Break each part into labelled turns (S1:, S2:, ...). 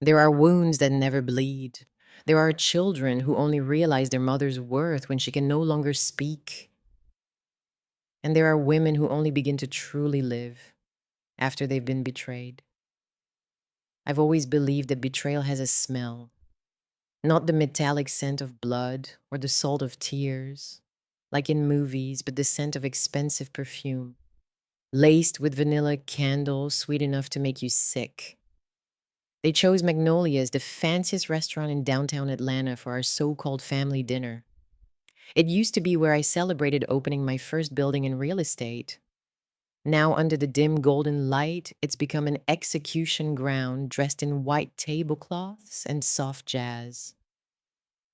S1: There are wounds that never bleed. There are children who only realize their mother's worth when she can no longer speak. And there are women who only begin to truly live after they've been betrayed. I've always believed that betrayal has a smell, not the metallic scent of blood or the salt of tears, like in movies, but the scent of expensive perfume, laced with vanilla candles sweet enough to make you sick. They chose Magnolia's, the fanciest restaurant in downtown Atlanta, for our so called family dinner. It used to be where I celebrated opening my first building in real estate. Now, under the dim golden light, it's become an execution ground dressed in white tablecloths and soft jazz.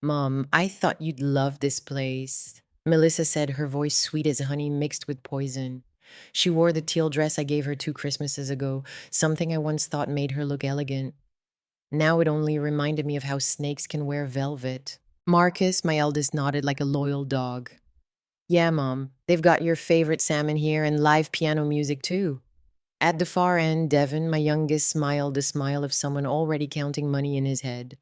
S1: Mom, I thought you'd love this place. Melissa said, her voice sweet as honey mixed with poison. She wore the teal dress I gave her 2 Christmases ago, something I once thought made her look elegant. Now it only reminded me of how snakes can wear velvet. Marcus, my eldest, nodded like a loyal dog. Yeah, Mom, they've got your favorite salmon here and live piano music too. At the far end, Devon, my youngest, smiled the smile of someone already counting money in his head.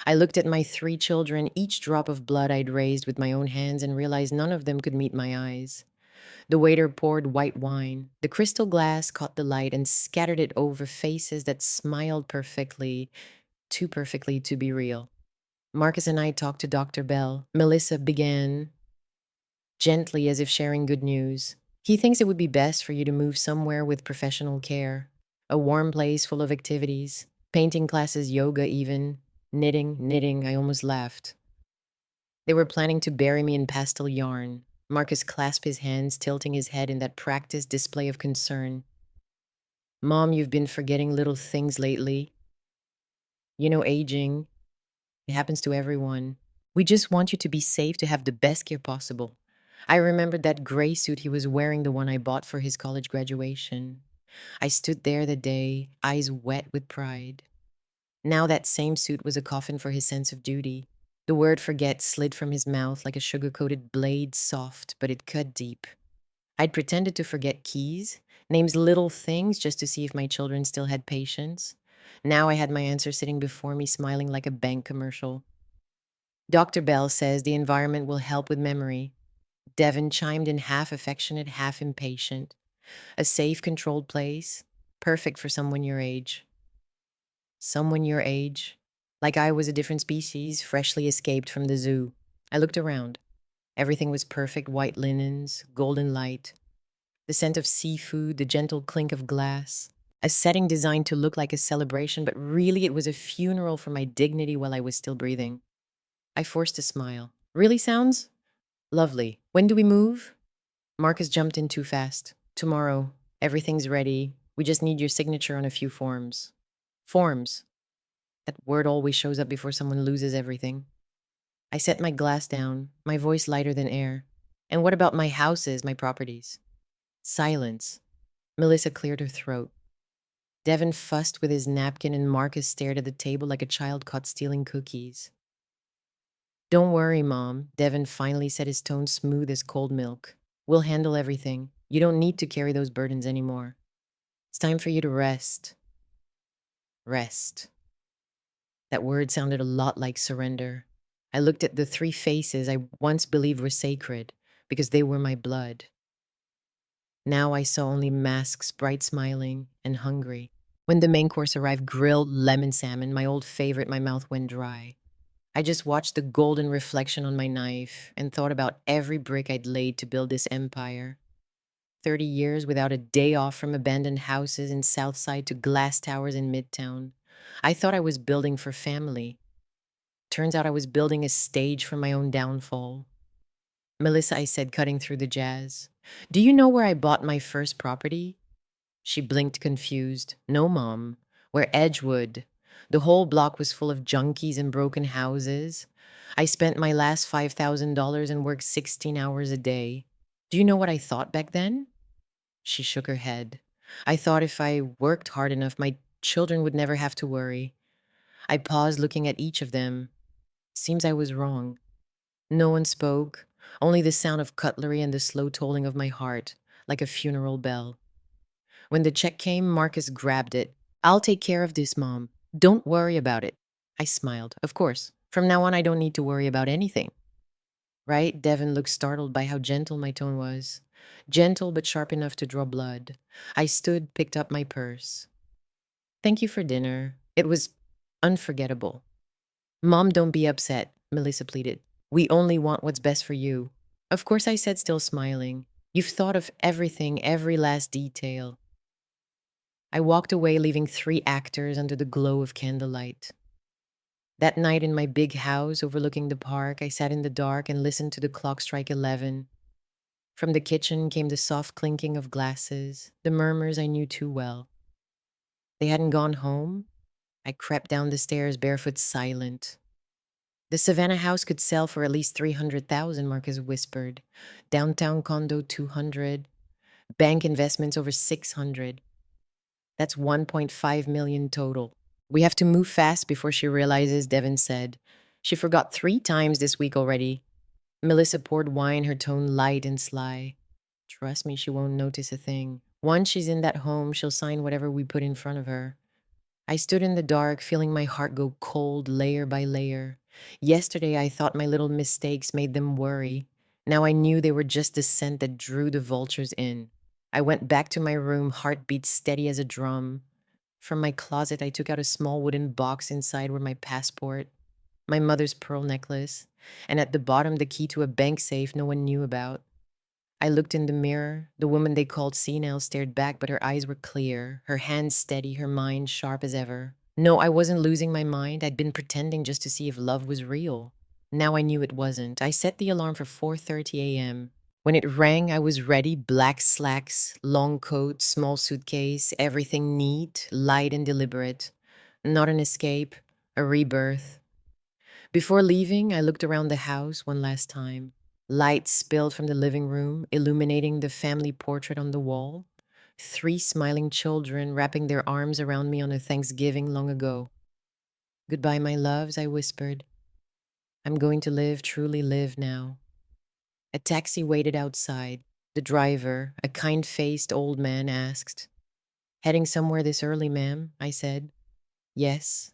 S1: I looked at my 3 children, each drop of blood I'd raised with my own hands, and realized none of them could meet my eyes. The waiter poured white wine. The crystal glass caught the light and scattered it over faces that smiled perfectly, too perfectly to be real. Marcus and I talked to Dr. Bell. Melissa began gently, as if sharing good news. He thinks it would be best for you to move somewhere with professional care. A warm place full of activities, painting classes, yoga even, knitting. I almost laughed. They were planning to bury me in pastel yarn. Marcus clasped his hands, tilting his head in that practiced display of concern. Mom, you've been forgetting little things lately. You know, aging. It happens to everyone. We just want you to be safe, to have the best care possible. I remembered that gray suit he was wearing, the one I bought for his college graduation. I stood there the day, eyes wet with pride. Now that same suit was a coffin for his sense of duty. The word forget slid from his mouth like a sugar-coated blade, soft, but it cut deep. I'd pretended to forget keys, names little things, just to see if my children still had patience. Now I had my answer sitting before me, smiling like a bank commercial. Dr. Bell says the environment will help with memory. Devon chimed in, half affectionate, half impatient. A safe, controlled place, perfect for someone your age. Someone your age? Like I was a different species, freshly escaped from the zoo. I looked around. Everything was perfect: white linens, golden light, the scent of seafood, the gentle clink of glass. A setting designed to look like a celebration, but really it was a funeral for my dignity while I was still breathing. I forced a smile. Really sounds lovely. When do we move? Marcus jumped in too fast. Tomorrow. Everything's ready. We just need your signature on a few forms. Forms. That word always shows up before someone loses everything. I set my glass down, my voice lighter than air. And what about my houses, my properties? Silence. Melissa cleared her throat. Devon fussed with his napkin, and Marcus stared at the table like a child caught stealing cookies. Don't worry, Mom, Devon finally said, his tone smooth as cold milk. We'll handle everything. You don't need to carry those burdens anymore. It's time for you to rest. Rest. That word sounded a lot like surrender. I looked at the 3 faces I once believed were sacred because they were my blood. Now I saw only masks, bright smiling and hungry. When the main course arrived, grilled lemon salmon, my old favorite, my mouth went dry. I just watched the golden reflection on my knife and thought about every brick I'd laid to build this empire. 30 years without a day off, from abandoned houses in Southside to glass towers in Midtown. I thought I was building for family. Turns out I was building a stage for my own downfall. Melissa, I said, cutting through the jazz, do you know where I bought my first property? She blinked, confused. No, Mom. Where Edgewood. The whole block was full of junkies and broken houses. I spent my last $5,000 and worked 16 hours a day. Do you know what I thought back then? She shook her head. I thought if I worked hard enough, my children would never have to worry. I paused, looking at each of them. Seems I was wrong. No one spoke, only the sound of cutlery and the slow tolling of my heart, like a funeral bell. When the check came, Marcus grabbed it. I'll take care of this, Mom. Don't worry about it. I smiled. Of course. From now on, I don't need to worry about anything. Right? Devin looked startled by how gentle my tone was. Gentle but sharp enough to draw blood. I stood, picked up my purse. Thank you for dinner. It was unforgettable. Mom, don't be upset, Melissa pleaded. We only want what's best for you. Of course, I said, still smiling. You've thought of everything, every last detail. I walked away, leaving 3 actors under the glow of candlelight. That night in my big house overlooking the park, I sat in the dark and listened to the clock strike 11. From the kitchen came the soft clinking of glasses, the murmurs I knew too well. They hadn't gone home. I crept down the stairs, barefoot, silent. The Savannah house could sell for at least 300,000, Marcus whispered. Downtown condo 200, bank investments over 600. That's 1.5 million total. We have to move fast before she realizes, Devin said. She forgot 3 times this week already. Melissa poured wine, her tone light and sly. Trust me, she won't notice a thing. Once she's in that home, she'll sign whatever we put in front of her. I stood in the dark, feeling my heart go cold layer by layer. Yesterday, I thought my little mistakes made them worry. Now I knew they were just the scent that drew the vultures in. I went back to my room, heartbeat steady as a drum. From my closet, I took out a small wooden box. Inside were my passport, my mother's pearl necklace, and at the bottom, the key to a bank safe no one knew about. I looked in the mirror. The woman they called senile stared back, but her eyes were clear, her hands steady, her mind sharp as ever. No, I wasn't losing my mind. I'd been pretending just to see if love was real. Now I knew it wasn't. I set the alarm for 4:30 a.m. When it rang, I was ready, black slacks, long coat, small suitcase, everything neat, light and deliberate. Not an escape, a rebirth. Before leaving, I looked around the house one last time. Light spilled from the living room, illuminating the family portrait on the wall. 3 smiling children wrapping their arms around me on a Thanksgiving long ago. Goodbye, my loves, I whispered. I'm going to live, truly live now. A taxi waited outside. The driver, a kind-faced old man, asked, Heading somewhere this early, ma'am? I said. Yes,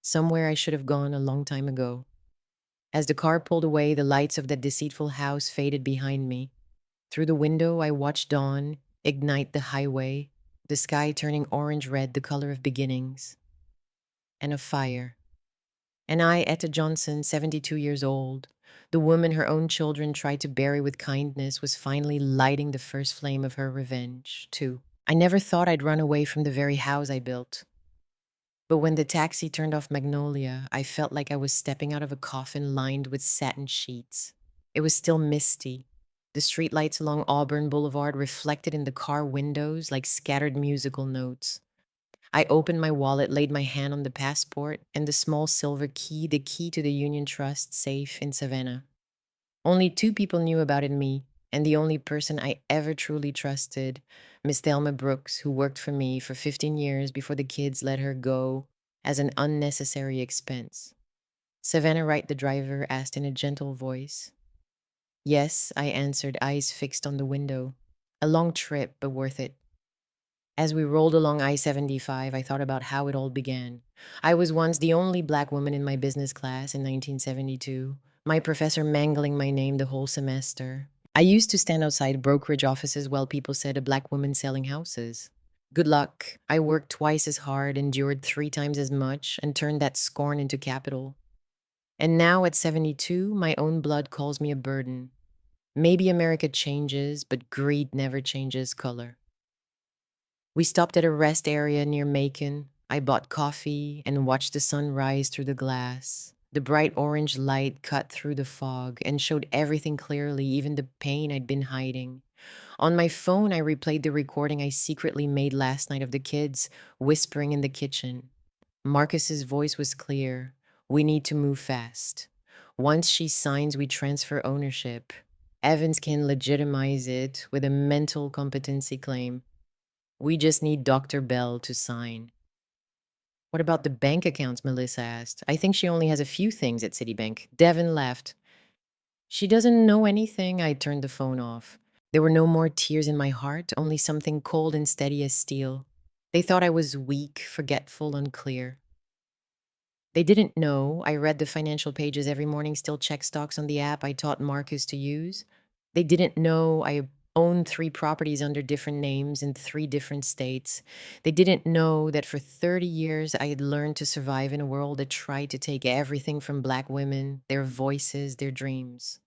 S1: somewhere I should have gone a long time ago. As the car pulled away, the lights of that deceitful house faded behind me. Through the window, I watched dawn ignite the highway, the sky turning orange-red, the color of beginnings, and of fire. And I, Etta Johnson, 72 years old, the woman her own children tried to bury with kindness, was finally lighting the first flame of her revenge, too. I never thought I'd run away from the very house I built. But when the taxi turned off Magnolia, I felt like I was stepping out of a coffin lined with satin sheets. It was still misty. The streetlights along Auburn Boulevard reflected in the car windows like scattered musical notes. I opened my wallet, laid my hand on the passport and the small silver key, the key to the Union Trust safe in Savannah. Only 2 people knew about it, me, and the only person I ever truly trusted, Miss Thelma Brooks, who worked for me for 15 years before the kids let her go as an unnecessary expense. Savannah Wright, the driver, asked in a gentle voice. Yes, I answered, eyes fixed on the window. A long trip, but worth it. As we rolled along I-75, I thought about how it all began. I was once the only black woman in my business class in 1972, my professor mangling my name the whole semester. I used to stand outside brokerage offices while people said a black woman selling houses. Good luck. I worked twice as hard, endured 3 times as much, and turned that scorn into capital. And now at 72, my own blood calls me a burden. Maybe America changes, but greed never changes color. We stopped at a rest area near Macon. I bought coffee and watched the sun rise through the glass. The bright orange light cut through the fog and showed everything clearly, even the pain I'd been hiding. On my phone, I replayed the recording I secretly made last night of the kids whispering in the kitchen. Marcus's voice was clear. We need to move fast. Once she signs, we transfer ownership. Evans can legitimize it with a mental competency claim. We just need Dr. Bell to sign. What about the bank accounts? Melissa asked. I think she only has a few things at Citibank. Devin laughed. She doesn't know anything. I turned the phone off. There were no more tears in my heart, only something cold and steady as steel. They thought I was weak, forgetful, unclear. They didn't know I read the financial pages every morning, still check stocks on the app I taught Marcus to use. They didn't know I owned three properties under different names in three different states. They didn't know that for 30 years I had learned to survive in a world that tried to take everything from Black women, their voices, their dreams.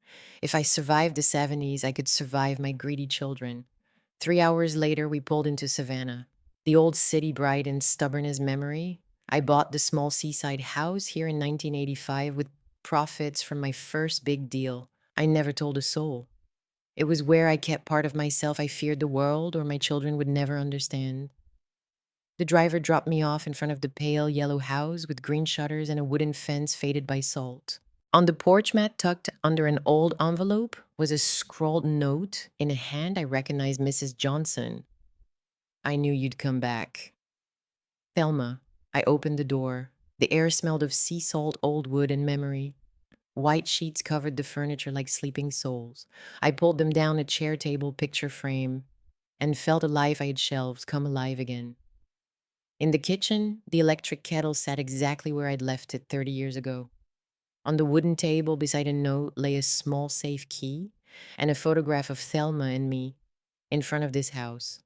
S1: If I survived the 70s, I could survive my greedy children. 3 hours later, we pulled into Savannah. The old city bright and stubborn as memory. I bought the small seaside house here in 1985 with profits from my first big deal. I never told a soul. It was where I kept part of myself I feared the world or my children would never understand. The driver dropped me off in front of the pale yellow house with green shutters and a wooden fence faded by salt. On the porch mat, tucked under an old envelope, was a scrawled note. In a hand, I recognized Mrs. Johnson. I knew you'd come back. Thelma. I opened the door. The air smelled of sea salt, old wood, and memory. White sheets covered the furniture like sleeping souls. I pulled them down a chair table picture frame and felt a life I had shelved come alive again. In the kitchen, the electric kettle sat exactly where I'd left it 30 years ago. On the wooden table beside a note lay a small safe key and a photograph of Thelma and me in front of this house.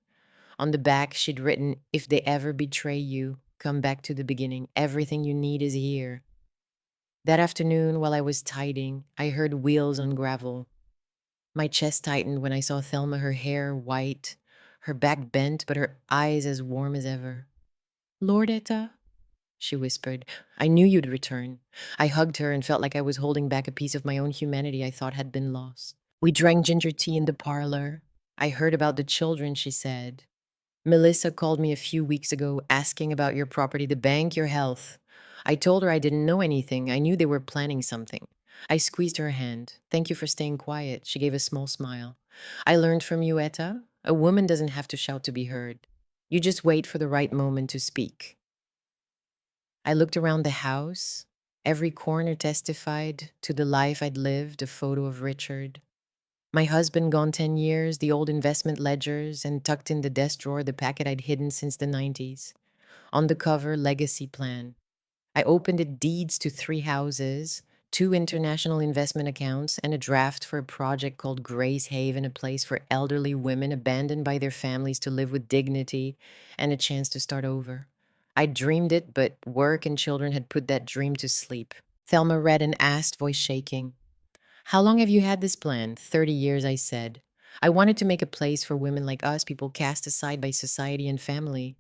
S1: On the back, she'd written, "If they ever betray you, come back to the beginning. Everything you need is here." That afternoon, while I was tidying, I heard wheels on gravel. My chest tightened when I saw Thelma, her hair white, her back bent, but her eyes as warm as ever. "Lord Etta," she whispered, "I knew you'd return." I hugged her and felt like I was holding back a piece of my own humanity I thought had been lost. We drank ginger tea in the parlor. I heard about the children, she said. "Melissa called me a few weeks ago asking about your property, the bank, your health." I told her I didn't know anything. I knew they were planning something. I squeezed her hand. "Thank you for staying quiet." She gave a small smile. "I learned from you, Etta. A woman doesn't have to shout to be heard. You just wait for the right moment to speak." I looked around the house. Every corner testified to the life I'd lived, a photo of Richard. My husband gone 10 years, the old investment ledgers, and tucked in the desk drawer the packet I'd hidden since the 90s. On the cover, legacy plan. I opened it, deeds to 3 houses, 2 international investment accounts, and a draft for a project called Grace Haven, a place for elderly women abandoned by their families to live with dignity and a chance to start over. I dreamed it, but work and children had put that dream to sleep. Thelma read and asked, voice shaking, "How long have you had this plan?" 30 years, I said. I wanted to make a place for women like us, people cast aside by society and family.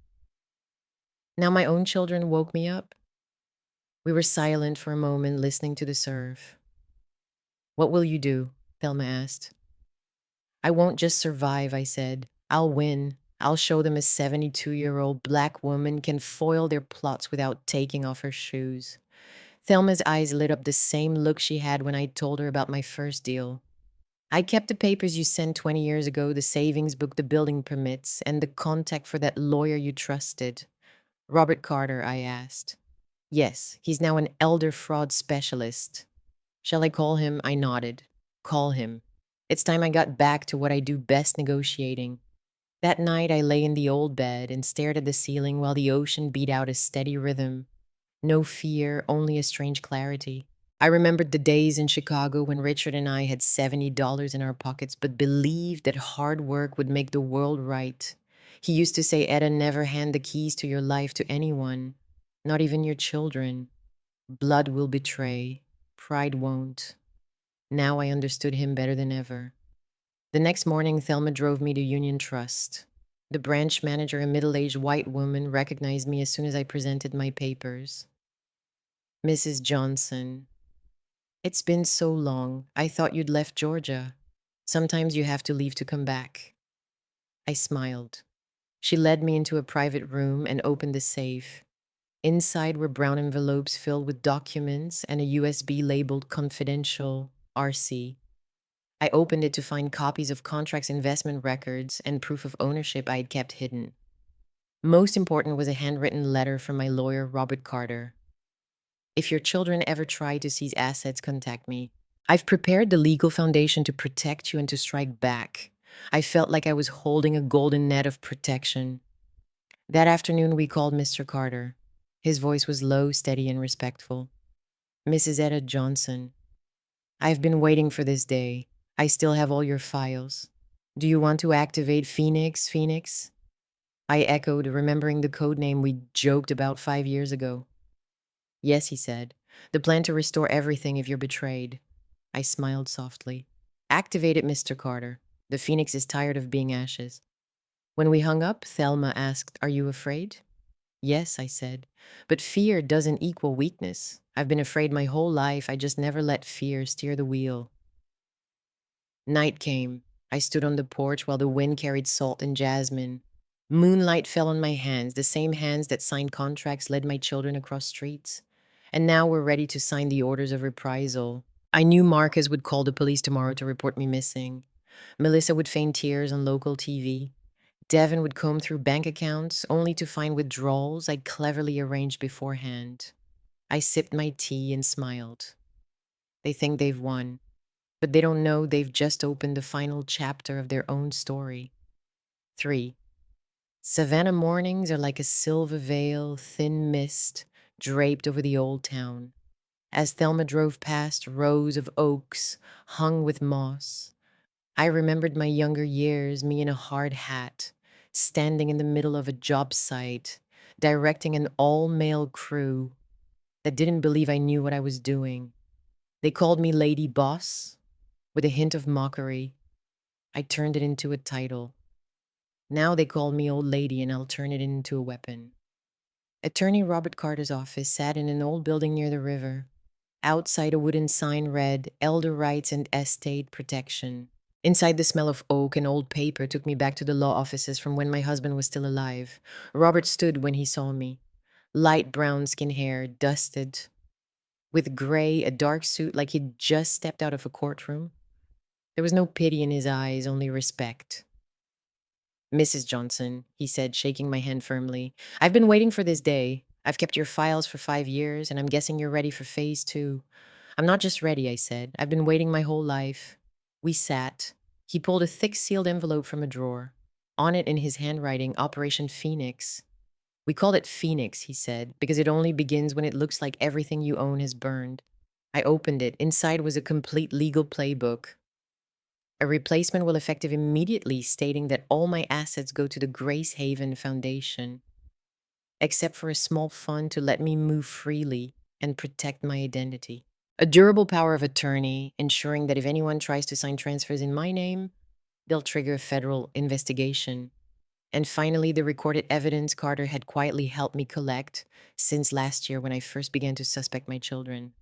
S1: Now my own children woke me up. We were silent for a moment, listening to the surf. "What will you do?" Thelma asked. "I won't just survive," I said. "I'll win. I'll show them a 72-year-old Black woman can foil their plots without taking off her shoes." Thelma's eyes lit up the same look she had when I told her about my first deal. "I kept the papers you sent 20 years ago, the savings book, the building permits, and the contact for that lawyer you trusted." "Robert Carter?" I asked. "Yes, he's now an elder fraud specialist." "Shall I call him?" I nodded. "Call him." It's time I got back to what I do best, negotiating. That night, I lay in the old bed and stared at the ceiling while the ocean beat out a steady rhythm. No fear, only a strange clarity. I remembered the days in Chicago when Richard and I had $70 in our pockets, but believed that hard work would make the world right. He used to say, "Etta, never hand the keys to your life to anyone, not even your children. Blood will betray, pride won't." Now I understood him better than ever. The next morning, Thelma drove me to Union Trust. The branch manager, a middle-aged white woman, recognized me as soon as I presented my papers. "Mrs. Johnson, it's been so long. I thought you'd left Georgia. Sometimes you have to leave to come back." I smiled. She led me into a private room and opened the safe. Inside were brown envelopes filled with documents and a USB labeled "Confidential RC." I opened it to find copies of contracts, investment records, and proof of ownership I had kept hidden. Most important was a handwritten letter from my lawyer, Robert Carter. "If your children ever try to seize assets, contact me. I've prepared the legal foundation to protect you and to strike back." I felt like I was holding a golden net of protection. That afternoon, we called Mr. Carter. His voice was low, steady, and respectful. Mrs. Etta Johnson, I've been waiting for this day. I still have all your files. Do you want to activate Phoenix? I echoed, remembering the code name we joked about 5 years ago. Yes, he said. The plan to restore everything if you're betrayed. I smiled softly. Activate it, Mr. Carter. The Phoenix is tired of being ashes. When we hung up, Thelma asked, Are you afraid? Yes, I said. But fear doesn't equal weakness. I've been afraid my whole life. I just never let fear steer the wheel. Night came. I stood on the porch while the wind carried salt and jasmine. Moonlight fell on my hands, the same hands that signed contracts, led my children across streets. And now we're ready to sign the orders of reprisal. I knew Marcus would call the police tomorrow to report me missing. Melissa would feign tears on local TV. Devin would comb through bank accounts, only to find withdrawals I'd cleverly arranged beforehand. I sipped my tea and smiled. They think they've won, but they don't know they've just opened the final chapter of their own story. 3. Savannah mornings are like a silver veil, thin mist, draped over the old town. As Thelma drove past rows of oaks hung with moss, I remembered my younger years, me in a hard hat, standing in the middle of a job site, directing an all-male crew that didn't believe I knew what I was doing. They called me Lady Boss, with a hint of mockery. I turned it into a title. Now they call me Old Lady, and I'll turn it into a weapon. Attorney Robert Carter's office sat in an old building near the river. Outside, a wooden sign read, Elder Rights and Estate Protection. Inside, the smell of oak and old paper took me back to the law offices from when my husband was still alive. Robert stood when he saw me. Light brown skin hair, dusted, with gray, a dark suit like he'd just stepped out of a courtroom. There was no pity in his eyes, only respect. Mrs. Johnson, he said, shaking my hand firmly, I've been waiting for this day. I've kept your files for 5 years, and I'm guessing you're ready for phase 2. I'm not just ready, I said. I've been waiting my whole life. We sat. He pulled a thick sealed envelope from a drawer. On it, in his handwriting, Operation Phoenix. We called it Phoenix, he said, because it only begins when it looks like everything you own has burned. I opened it. Inside was a complete legal playbook. A replacement will effective immediately, stating that all my assets go to the Grace Haven Foundation, except for a small fund to let me move freely and protect my identity. A durable power of attorney, ensuring that if anyone tries to sign transfers in my name, they'll trigger a federal investigation. And finally, the recorded evidence Carter had quietly helped me collect since last year when I first began to suspect my children.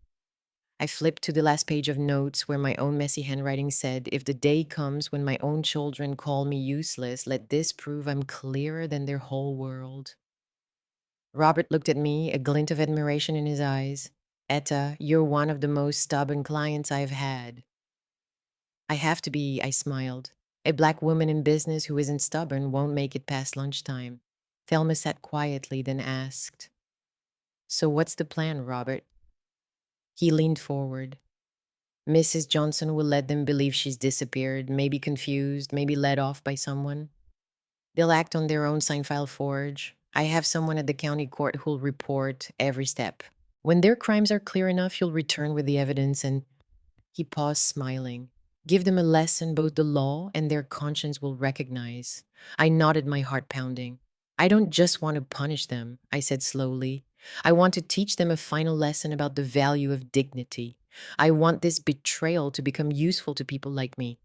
S1: I flipped to the last page of notes where my own messy handwriting said, If the day comes when my own children call me useless, let this prove I'm clearer than their whole world. Robert looked at me, a glint of admiration in his eyes. Etta, you're one of the most stubborn clients I've had. I have to be, I smiled. A black woman in business who isn't stubborn won't make it past lunchtime. Thelma sat quietly, then asked, So what's the plan, Robert? He leaned forward. Mrs. Johnson will let them believe she's disappeared, maybe confused, maybe led off by someone. They'll act on their own sign file forge. I have someone at the county court who'll report every step. When their crimes are clear enough, you'll return with the evidence and he paused, smiling. Give them a lesson both the law and their conscience will recognize. I nodded, my heart pounding. I don't just want to punish them, I said slowly. I want to teach them a final lesson about the value of dignity. I want this betrayal to become useful to people like me.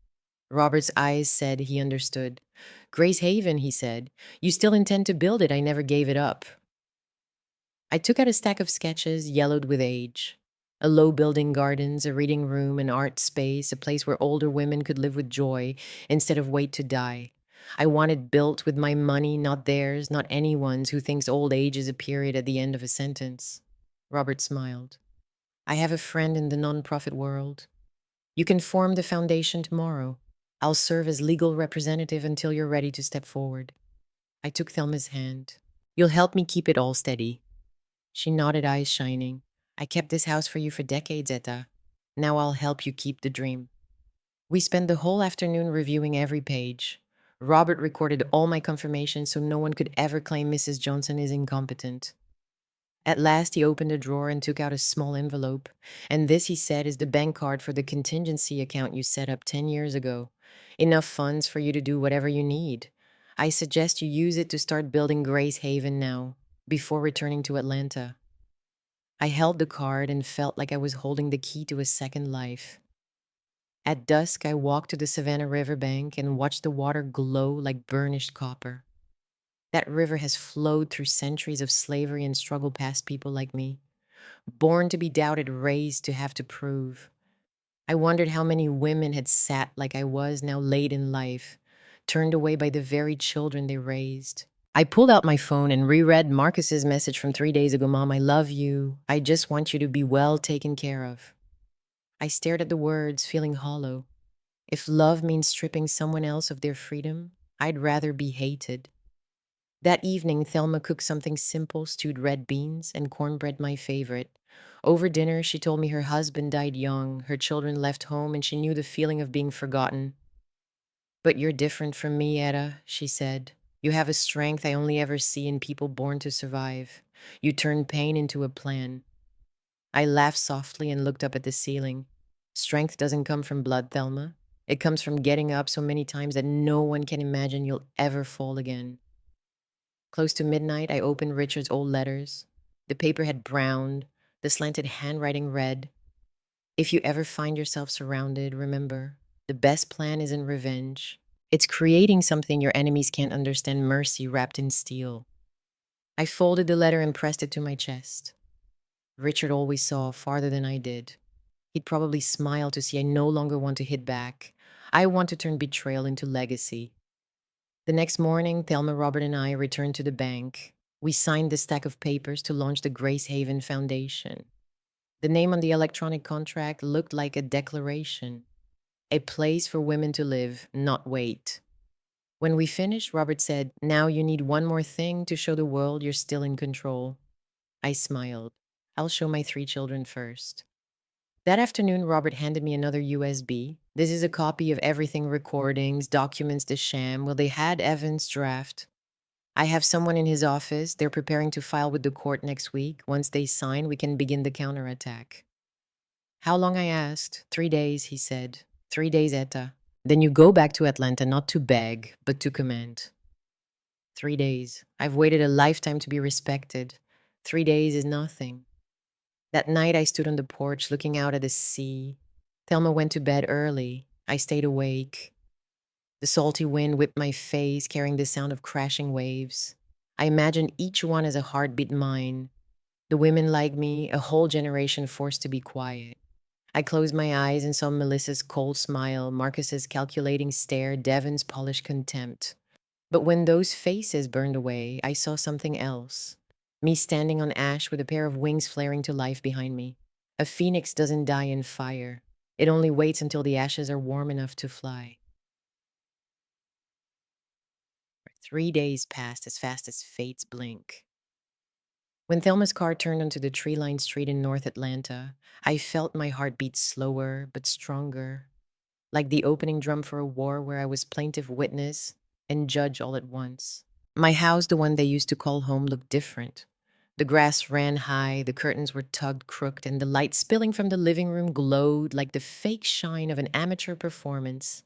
S1: Robert's eyes said he understood. Grace Haven, he said. You still intend to build it. I never gave it up. I took out a stack of sketches, yellowed with age. A low building, gardens, a reading room, an art space, a place where older women could live with joy instead of wait to die. I want it built with my money, not theirs, not anyone's who thinks old age is a period at the end of a sentence. Robert smiled. I have a friend in the nonprofit world. You can form the foundation tomorrow. I'll serve as legal representative until you're ready to step forward. I took Thelma's hand. You'll help me keep it all steady. She nodded, eyes shining. I kept this house for you for decades, Etta. Now I'll help you keep the dream. We spent the whole afternoon reviewing every page. Robert recorded all my confirmations so no one could ever claim Mrs. Johnson is incompetent. At last, he opened a drawer and took out a small envelope. And this, he said, is the bank card for the contingency account you set up 10 years ago. Enough funds for you to do whatever you need. I suggest you use it to start building Grace Haven now, before returning to Atlanta. I held the card and felt like I was holding the key to a second life. At dusk, I walked to the Savannah River bank and watched the water glow like burnished copper. That river has flowed through centuries of slavery and struggle past people like me, born to be doubted, raised to have to prove. I wondered how many women had sat like I was, now late in life, turned away by the very children they raised. I pulled out my phone and reread Marcus's message from 3 days ago. Mom, I love you. I just want you to be well taken care of. I stared at the words, feeling hollow. If love means stripping someone else of their freedom, I'd rather be hated. That evening, Thelma cooked something simple, stewed red beans and cornbread, my favorite. Over dinner, she told me her husband died young, her children left home, and she knew the feeling of being forgotten. But you're different from me, Etta, she said. You have a strength I only ever see in people born to survive. You turn pain into a plan. I laughed softly and looked up at the ceiling. Strength doesn't come from blood, Thelma. It comes from getting up so many times that no one can imagine you'll ever fall again. Close to midnight, I opened Richard's old letters. The paper had browned, the slanted handwriting read, "If you ever find yourself surrounded, remember, the best plan isn't revenge. It's creating something your enemies can't understand, mercy wrapped in steel." I folded the letter and pressed it to my chest. Richard always saw farther than I did. He'd probably smile to see I no longer want to hit back. I want to turn betrayal into legacy. The next morning, Thelma, Robert, and I returned to the bank. We signed the stack of papers to launch the Grace Haven Foundation. The name on the electronic contract looked like a declaration, a place for women to live, not wait. When we finished, Robert said, "Now you need one more thing to show the world you're still in control." I smiled. "I'll show my 3 children first." That afternoon, Robert handed me another USB. "This is a copy of everything, recordings, documents, the sham." Well, they had Evan's draft. "I have someone in his office. They're preparing to file with the court next week. Once they sign, we can begin the counterattack." "How long?" I asked. 3 days, he said. 3 days, Etta. Then you go back to Atlanta, not to beg, but to command. 3 days. I've waited a lifetime to be respected. 3 days is nothing. That night, I stood on the porch looking out at the sea. Thelma went to bed early. I stayed awake. The salty wind whipped my face, carrying the sound of crashing waves. I imagined each one as a heartbeat mine. The women like me, a whole generation forced to be quiet. I closed my eyes and saw Melissa's cold smile, Marcus's calculating stare, Devon's polished contempt. But when those faces burned away, I saw something else. Me standing on ash with a pair of wings flaring to life behind me. A phoenix doesn't die in fire. It only waits until the ashes are warm enough to fly. 3 days passed as fast as fate's blink. When Thelma's car turned onto the tree-lined street in North Atlanta, I felt my heart beat slower but stronger, like the opening drum for a war where I was plaintiff witness and judge all at once. My house, the one they used to call home, looked different. The grass ran high, the curtains were tugged crooked, and the light spilling from the living room glowed like the fake shine of an amateur performance.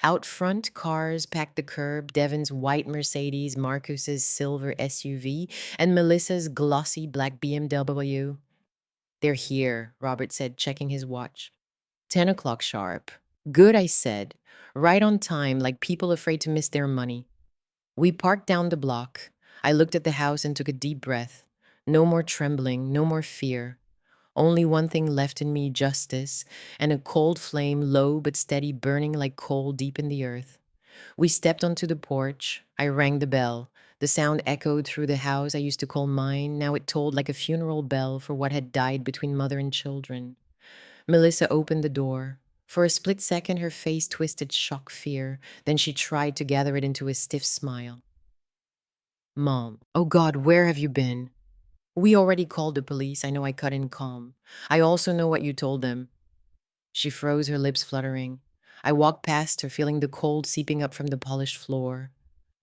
S1: Out front, cars packed the curb, Devon's white Mercedes, Marcus's silver SUV, and Melissa's glossy black BMW. "They're here," Robert said, checking his watch. 10 o'clock sharp. "Good," I said. "Right on time, like people afraid to miss their money." We parked down the block. I looked at the house and took a deep breath. No more trembling, no more fear. Only one thing left in me, justice, and a cold flame, low but steady, burning like coal deep in the earth. We stepped onto the porch. I rang the bell. The sound echoed through the house I used to call mine. Now it tolled like a funeral bell for what had died between mother and children. Melissa opened the door. For a split second, her face twisted shock fear. Then she tried to gather it into a stiff smile. "Mom, oh God, where have you been?" "We already called the police." I know, I cut in calm. "I also know what you told them." She froze, her lips fluttering. I walked past her, feeling the cold seeping up from the polished floor.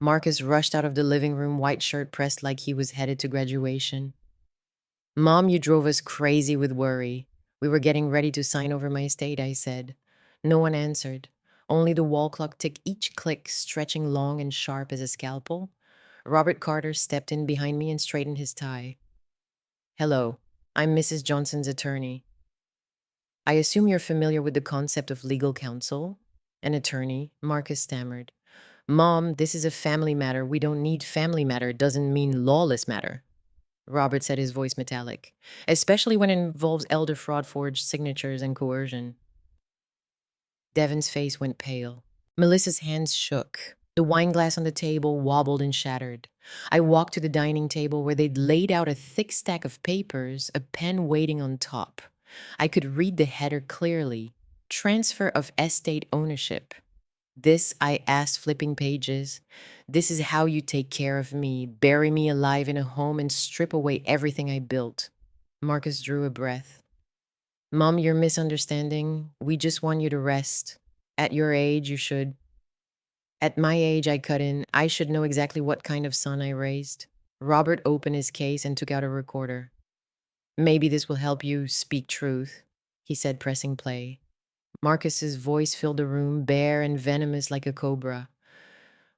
S1: Marcus rushed out of the living room, white shirt pressed like he was headed to graduation. Mom, you drove us crazy with worry. We were getting ready to sign over my estate, I said. No one answered. Only the wall clock ticked, each click stretching long and sharp as a scalpel. Robert Carter stepped in behind me and straightened his tie. Hello, I'm Mrs. Johnson's attorney. I assume you're familiar with the concept of legal counsel? An attorney, Marcus stammered. Mom, this is a family matter. We don't need family matter. It doesn't mean lawless matter. Robert said, his voice metallic, especially when it involves elder fraud, forged signatures, and coercion. Devon's face went pale. Melissa's hands shook. The wine glass on the table wobbled and shattered. I walked to the dining table where they'd laid out a thick stack of papers, a pen waiting on top. I could read the header clearly. Transfer of estate ownership. This, I asked, flipping pages. This is how you take care of me, bury me alive in a home and strip away everything I built. Marcus drew a breath. Mom, you're misunderstanding. We just want you to rest. At your age, you should. At my age, I cut in. I should know exactly what kind of son I raised. Robert opened his case and took out a recorder. Maybe this will help you speak truth, he said, pressing play. Marcus's voice filled the room, bare and venomous like a cobra.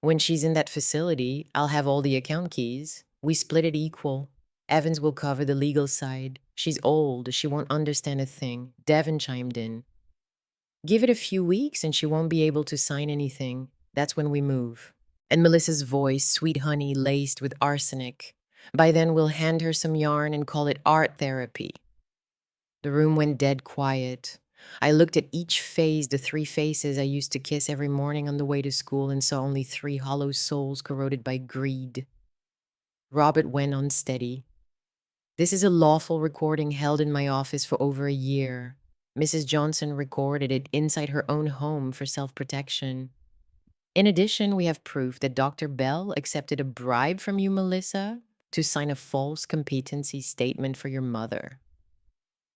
S1: When she's in that facility, I'll have all the account keys. We split it equal. Evans will cover the legal side. She's old. She won't understand a thing. Devon chimed in. Give it a few weeks and she won't be able to sign anything. That's when we move. And Melissa's voice, sweet honey laced with arsenic. By then, we'll hand her some yarn and call it art therapy. The room went dead quiet. I looked at each face, the three faces I used to kiss every morning on the way to school, and saw only three hollow souls corroded by greed. Robert went unsteady. This is a lawful recording held in my office for over a year. Mrs. Johnson recorded it inside her own home for self-protection. In addition, we have proof that Dr. Bell accepted a bribe from you, Melissa, to sign a false competency statement for your mother.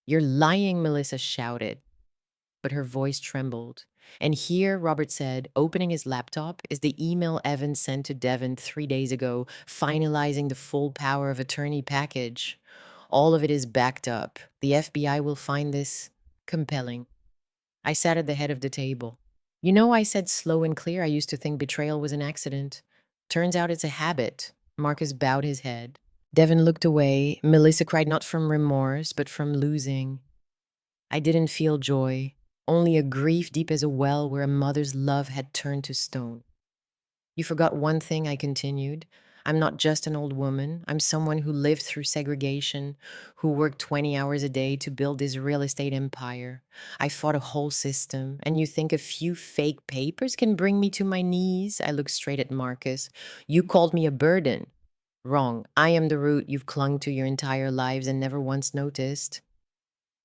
S1: You're lying, Melissa shouted, but her voice trembled. And here, Robert said, opening his laptop, is the email Evans sent to Devon 3 days ago, finalizing the full power of attorney package. All of it is backed up. The FBI will find this compelling. I sat at the head of the table. You know, I said slow and clear. I used to think betrayal was an accident. Turns out it's a habit. Marcus bowed his head. Devon looked away. Melissa cried not from remorse, but from losing. I didn't feel joy, only a grief deep as a well where a mother's love had turned to stone. You forgot one thing, I continued. I'm not just an old woman. I'm someone who lived through segregation, who worked 20 hours a day to build this real estate empire. I fought a whole system, and you think a few fake papers can bring me to my knees? I looked straight at Marcus. You called me a burden. Wrong. I am the root you've clung to your entire lives and never once noticed.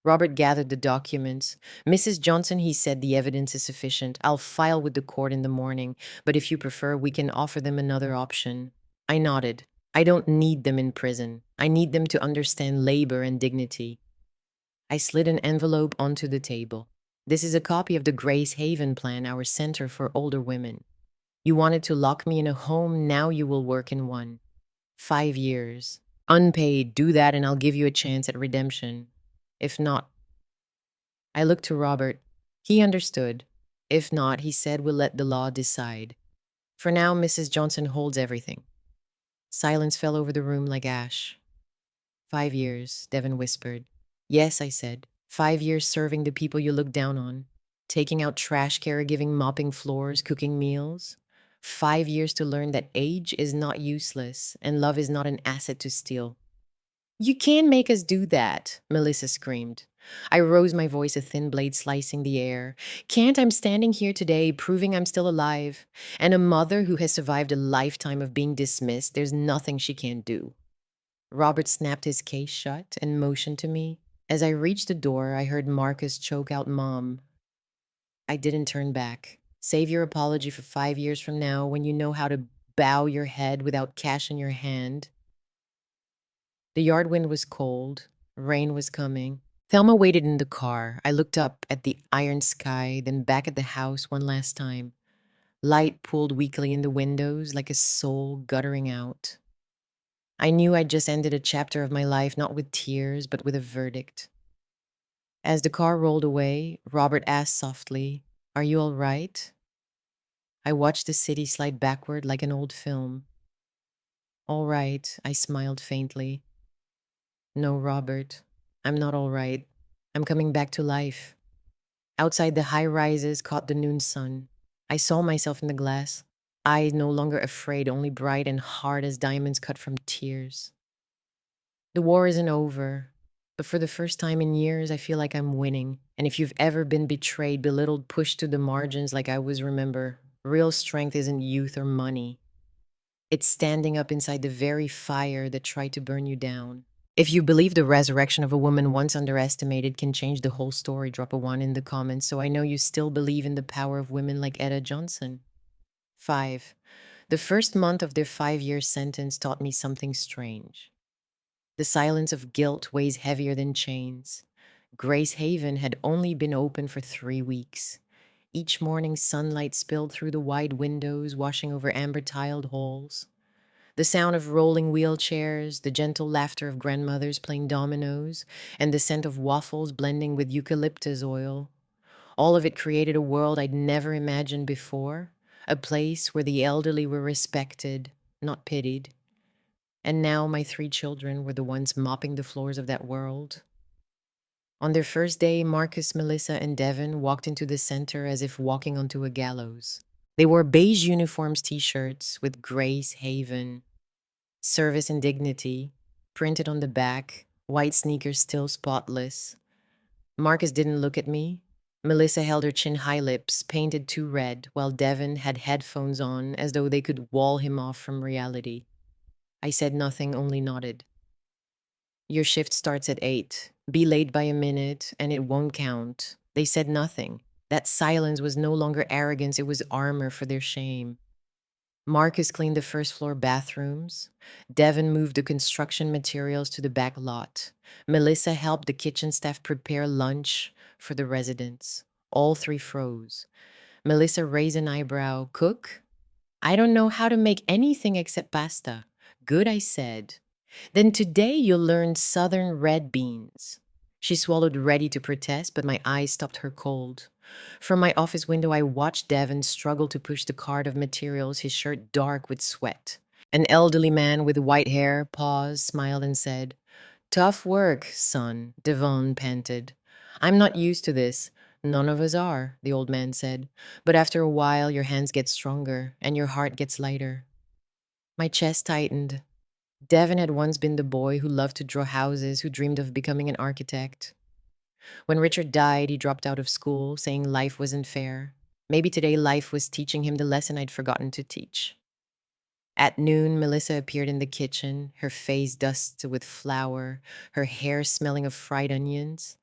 S1: Robert gathered the documents. Mrs. Johnson, he said, the evidence is sufficient. I'll file with the court in the morning, but if you prefer, we can offer them another option. I nodded. I don't need them in prison. I need them to understand labor and dignity. I slid an envelope onto the table. This is a copy of the Grace Haven Plan, our center for older women. You wanted to lock me in a home, now you will work in one. 5 years. Unpaid, do that and I'll give you a chance at redemption. If not, I looked to Robert. He understood. If not, he said, we'll let the law decide. For now, Mrs. Johnson holds everything. Silence fell over the room like ash. 5 years, Devon whispered. Yes, I said. 5 years serving the people you look down on. Taking out trash, caregiving, mopping floors, cooking meals. 5 years to learn that age is not useless and love is not an asset to steal. You can't make us do that, Melissa screamed. I rose, my voice a thin blade slicing the air. Can't, I'm standing here today proving I'm still alive. And a mother who has survived a lifetime of being dismissed, there's nothing she can't do. Robert snapped his case shut and motioned to me. As I reached the door, I heard Marcus choke out Mom. I didn't turn back. Save your apology for 5 years from now when you know how to bow your head without cash in your hand. The yard wind was cold. Rain was coming. Thelma waited in the car. I looked up at the iron sky, then back at the house one last time. Light pooled weakly in the windows like a soul guttering out. I knew I'd just ended a chapter of my life, not with tears, but with a verdict. As the car rolled away, Robert asked softly, "Are you all right?" I watched the city slide backward like an old film. "All right," I smiled faintly. "No, Robert, I'm not all right. I'm coming back to life." Outside, the high rises caught the noon sun. I saw myself in the glass, eyes no longer afraid, only bright and hard as diamonds cut from tears. The war isn't over, but for the first time in years, I feel like I'm winning. And if you've ever been betrayed, belittled, pushed to the margins like I was, remember, real strength isn't youth or money. It's standing up inside the very fire that tried to burn you down. If you believe the resurrection of a woman once underestimated can change the whole story, drop a one in the comments so I know you still believe in the power of women like Etta Johnson. 5. The first month of their 5-year sentence taught me something strange. The silence of guilt weighs heavier than chains. Grace Haven had only been open for 3 weeks. Each morning, sunlight spilled through the wide windows, washing over amber-tiled halls. The sound of rolling wheelchairs, the gentle laughter of grandmothers playing dominoes, and the scent of waffles blending with eucalyptus oil. All of it created a world I'd never imagined before, a place where the elderly were respected, not pitied. And now my 3 children were the ones mopping the floors of that world. On their first day, Marcus, Melissa, and Devin walked into the center as if walking onto a gallows. They wore beige uniforms, t-shirts with Grace Haven, service and dignity, printed on the back, white sneakers still spotless. Marcus didn't look at me. Melissa held her chin high, lips painted too red, while Devin had headphones on as though they could wall him off from reality. I said nothing, only nodded. "Your shift starts at 8. Be late by a minute, and it won't count." They said nothing. That silence was no longer arrogance, it was armor for their shame. Marcus cleaned the first floor bathrooms. Devin moved the construction materials to the back lot. Melissa helped the kitchen staff prepare lunch for the residents. All 3 froze. Melissa raised an eyebrow. "Cook? I don't know how to make anything except pasta." "Good," I said. "Then today you'll learn southern red beans." She swallowed, ready to protest, but my eyes stopped her cold. From my office window, I watched Devin struggle to push the cart of materials, his shirt dark with sweat. An elderly man with white hair paused, smiled, and said, "Tough work, son," Devon panted. "I'm not used to this." "None of us are," the old man said. "But after a while, your hands get stronger, and your heart gets lighter." My chest tightened. Devin had once been the boy who loved to draw houses, who dreamed of becoming an architect. When Richard died, he dropped out of school, saying life wasn't fair. Maybe today life was teaching him the lesson I'd forgotten to teach. At noon, Melissa appeared in the kitchen, her face dusted with flour, her hair smelling of fried onions.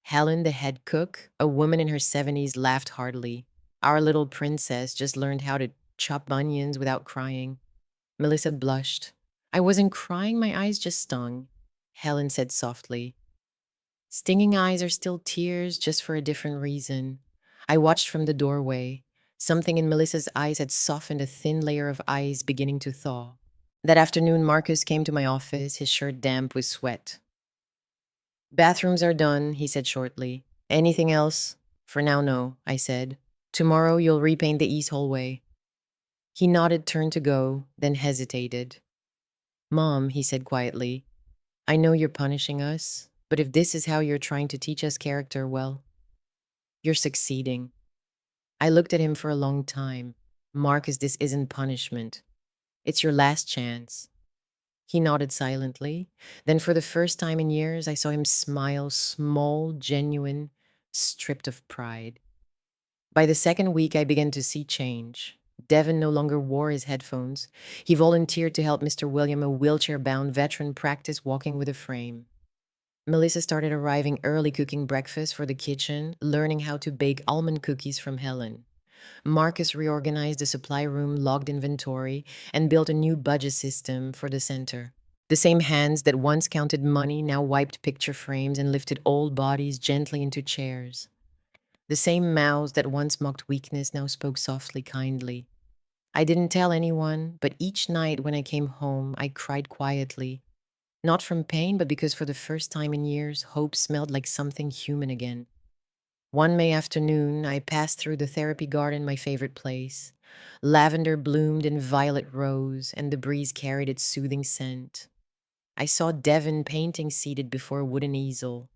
S1: Helen, the head cook, a woman in her 70s, laughed heartily. Our little princess just learned how to chop onions without crying. Melissa blushed. "I wasn't crying, my eyes just stung." Helen said softly, "Stinging eyes are still tears, just for a different reason." I watched from the doorway. Something in Melissa's eyes had softened, a thin layer of ice beginning to thaw. That afternoon, Marcus came to my office, his shirt damp with sweat. "Bathrooms are done," he said shortly. "Anything else?" "For now, no," I said. "Tomorrow you'll repaint the east hallway." He nodded, turned to go, then hesitated. "Mom," he said quietly, "I know you're punishing us, but if this is how you're trying to teach us character, well, you're succeeding." I looked at him for a long time. "Marcus, this isn't punishment. It's your last chance." He nodded silently. Then for the first time in years, I saw him smile, small, genuine, stripped of pride. By the second week, I began to see change. Devin no longer wore his headphones. He volunteered to help Mr. William, a wheelchair-bound veteran, practice walking with a frame. Melissa started arriving early, cooking breakfast for the kitchen, learning how to bake almond cookies from Helen. Marcus reorganized the supply room, logged inventory, and built a new budget system for the center. The same hands that once counted money now wiped picture frames and lifted old bodies gently into chairs. The same mouths that once mocked weakness now spoke softly, kindly. I didn't tell anyone, but each night when I came home, I cried quietly. Not from pain, but because for the first time in years, hope smelled like something human again. One May afternoon, I passed through the therapy garden, my favorite place. Lavender bloomed in violet rose, and the breeze carried its soothing scent. I saw Devon painting seated before a wooden easel.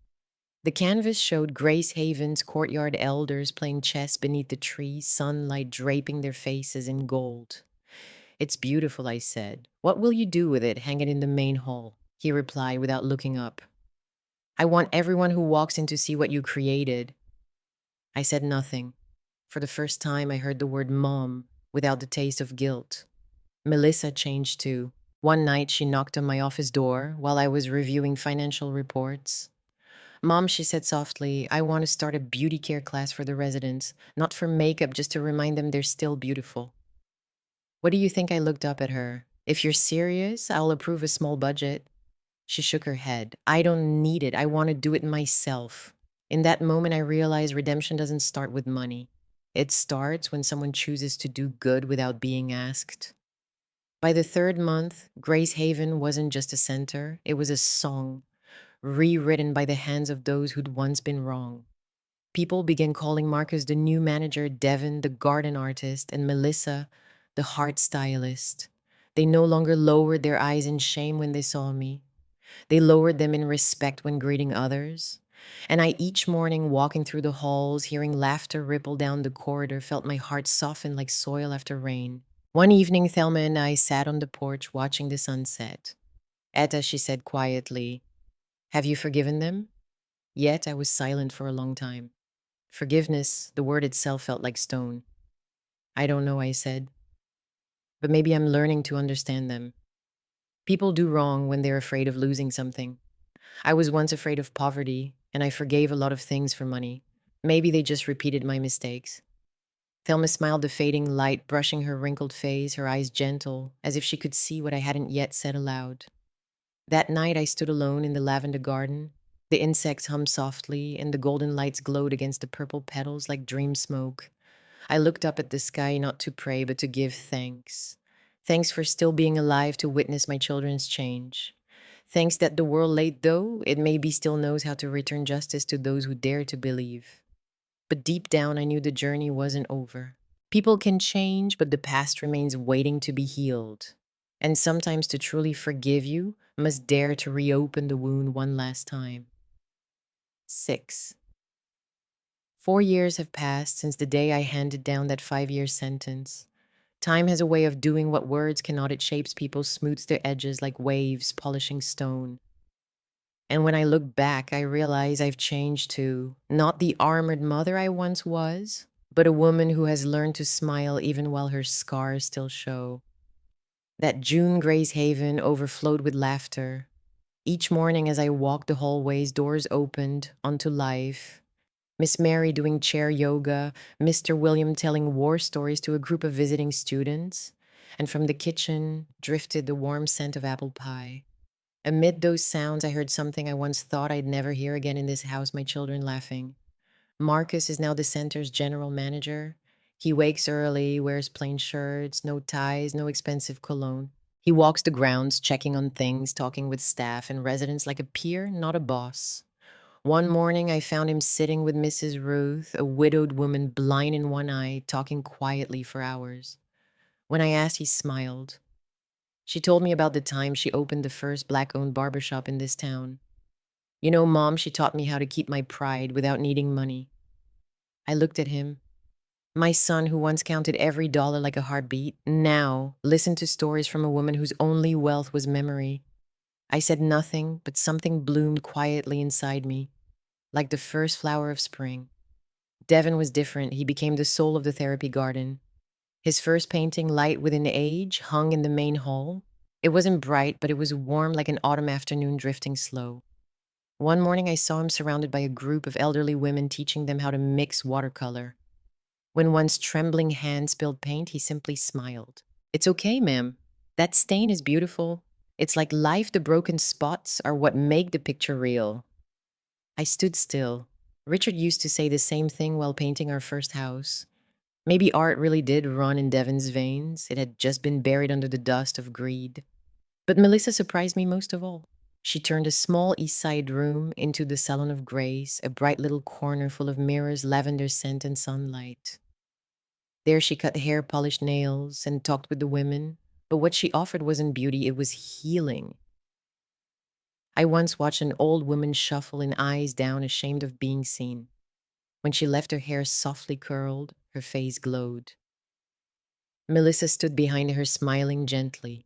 S1: The canvas showed Grace Haven's courtyard elders playing chess beneath the trees, sunlight draping their faces in gold. It's beautiful, I said. What will you do with it? Hang it in the main hall, he replied without looking up. I want everyone who walks in to see what you created. I said nothing. For the first time, I heard the word mom without the taste of guilt. Melissa changed too. One night, she knocked on my office door while I was reviewing financial reports. Mom, she said softly, I want to start a beauty care class for the residents, not for makeup, just to remind them they're still beautiful. What do you think? I looked up at her. If you're serious, I'll approve a small budget. She shook her head. I don't need it. I want to do it myself. In that moment, I realized redemption doesn't start with money. It starts when someone chooses to do good without being asked. By the third month, Grace Haven wasn't just a center, it was a song, rewritten by the hands of those who'd once been wrong. People began calling Marcus the new manager, Devon the garden artist, and Melissa the heart stylist. They no longer lowered their eyes in shame when they saw me. They lowered them in respect when greeting others. And I, each morning, walking through the halls, hearing laughter ripple down the corridor, felt my heart soften like soil after rain. One evening, Thelma and I sat on the porch watching the sunset. Etta, she said quietly, have you forgiven them? Yet I was silent for a long time. Forgiveness, the word itself felt like stone. I don't know, I said, but maybe I'm learning to understand them. People do wrong when they're afraid of losing something. I was once afraid of poverty, and I forgave a lot of things for money. Maybe they just repeated my mistakes. Thelma smiled the fading light, brushing her wrinkled face, her eyes gentle, as if she could see what I hadn't yet said aloud. That night I stood alone in the lavender garden. The insects hummed softly, and the golden lights glowed against the purple petals like dream smoke. I looked up at the sky not to pray, but to give thanks. Thanks for still being alive to witness my children's change. Thanks that the world late though, it maybe still knows how to return justice to those who dare to believe. But deep down, I knew the journey wasn't over. People can change, but the past remains waiting to be healed. And sometimes to truly forgive you, must dare to reopen the wound one last time. 6. 4 years have passed since the day I handed down that 5-year sentence. Time has a way of doing what words cannot. It shapes people, smooths their edges like waves polishing stone. And when I look back, I realize I've changed too. Not the armored mother I once was, but a woman who has learned to smile even while her scars still show. That June Grace Haven overflowed with laughter. Each morning as I walked the hallways, doors opened onto life. Miss Mary doing chair yoga, Mr. William telling war stories to a group of visiting students, and from the kitchen drifted the warm scent of apple pie. Amid those sounds, I heard something I once thought I'd never hear again in this house, my children laughing. Marcus is now the center's general manager. He wakes early, wears plain shirts, no ties, no expensive cologne. He walks the grounds, checking on things, talking with staff and residents like a peer, not a boss. One morning, I found him sitting with Mrs. Ruth, a widowed woman blind in one eye, talking quietly for hours. When I asked, he smiled. She told me about the time she opened the first black-owned barbershop in this town. You know, Mom, she taught me how to keep my pride without needing money. I looked at him. My son, who once counted every dollar like a heartbeat, now listened to stories from a woman whose only wealth was memory. I said nothing, but something bloomed quietly inside me, like the first flower of spring. Devon was different. He became the soul of the therapy garden. His first painting, Light Within Age, hung in the main hall. It wasn't bright, but it was warm like an autumn afternoon drifting slow. One morning I saw him surrounded by a group of elderly women teaching them how to mix watercolor. When one's trembling hand spilled paint, he simply smiled. It's okay, ma'am. That stain is beautiful. It's like life, the broken spots are what make the picture real. I stood still. Richard used to say the same thing while painting our first house. Maybe art really did run in Devon's veins. It had just been buried under the dust of greed. But Melissa surprised me most of all. She turned a small East Side room into the Salon of Grace, a bright little corner full of mirrors, lavender scent, and sunlight. There she cut hair, polished nails, and talked with the women. But what she offered wasn't beauty, it was healing. I once watched an old woman shuffle in eyes down, ashamed of being seen. When she left her hair softly curled, her face glowed. Melissa stood behind her, smiling gently.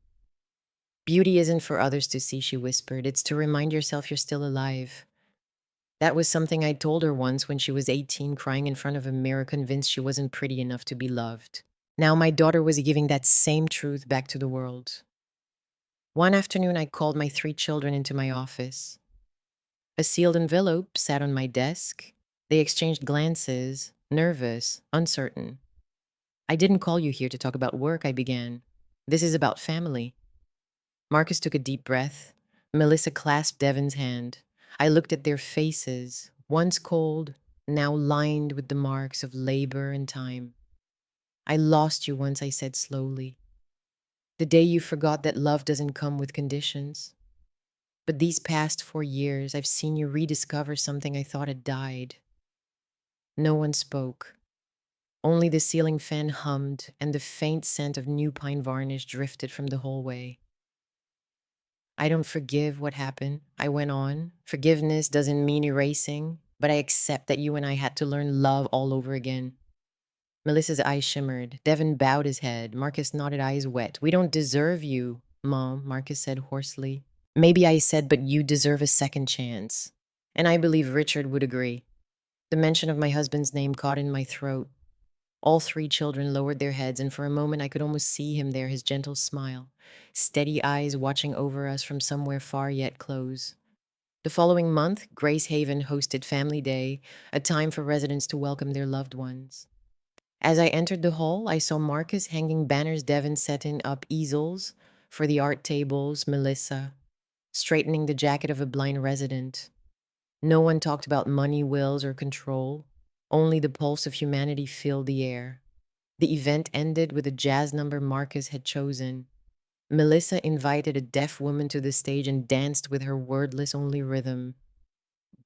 S1: Beauty isn't for others to see, she whispered. It's to remind yourself you're still alive. That was something I told her once when she was 18, crying in front of a mirror, convinced she wasn't pretty enough to be loved. Now my daughter was giving that same truth back to the world. One afternoon, I called my 3 children into my office. A sealed envelope sat on my desk. They exchanged glances, nervous, uncertain. I didn't call you here to talk about work, I began. This is about family. Marcus took a deep breath. Melissa clasped Devon's hand. I looked at their faces, once cold, now lined with the marks of labor and time. I lost you once, I said slowly. The day you forgot that love doesn't come with conditions. But these past 4 years, I've seen you rediscover something I thought had died. No one spoke. Only the ceiling fan hummed and the faint scent of new pine varnish drifted from the hallway. I don't forgive what happened, I went on. Forgiveness doesn't mean erasing, but I accept that you and I had to learn love all over again. Melissa's eyes shimmered. Devon bowed his head. Marcus nodded, eyes wet. We don't deserve you, Mom, Marcus said hoarsely. Maybe I said, but you deserve a second chance. And I believe Richard would agree. The mention of my husband's name caught in my throat. All 3 children lowered their heads, and for a moment I could almost see him there, his gentle smile, steady eyes watching over us from somewhere far yet close. The following month, Grace Haven hosted Family Day, a time for residents to welcome their loved ones. As I entered the hall, I saw Marcus hanging banners, Devon setting up easels for the art tables, Melissa straightening the jacket of a blind resident. No one talked about money, wills, or control. Only the pulse of humanity filled the air. The event ended with a jazz number Marcus had chosen. Melissa invited a deaf woman to the stage and danced with her wordless only rhythm.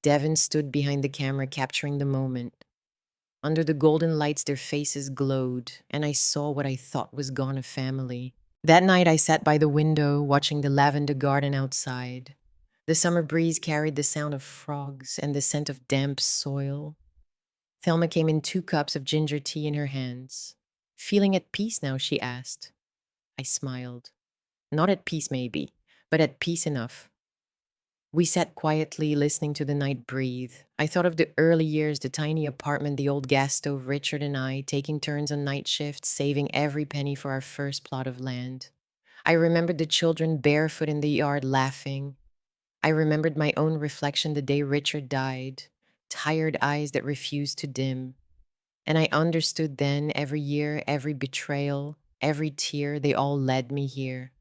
S1: Devon stood behind the camera, capturing the moment. Under the golden lights, their faces glowed, and I saw what I thought was gone a family. That night, I sat by the window, watching the lavender garden outside. The summer breeze carried the sound of frogs and the scent of damp soil. Thelma came in 2 cups of ginger tea in her hands. Feeling at peace now, she asked. I smiled. Not at peace, maybe, but at peace enough. We sat quietly, listening to the night breathe. I thought of the early years, the tiny apartment, the old gas stove, Richard and I, taking turns on night shifts, saving every penny for our first plot of land. I remembered the children barefoot in the yard laughing. I remembered my own reflection the day Richard died, tired eyes that refused to dim. And I understood then every year, every betrayal, every tear, they all led me here,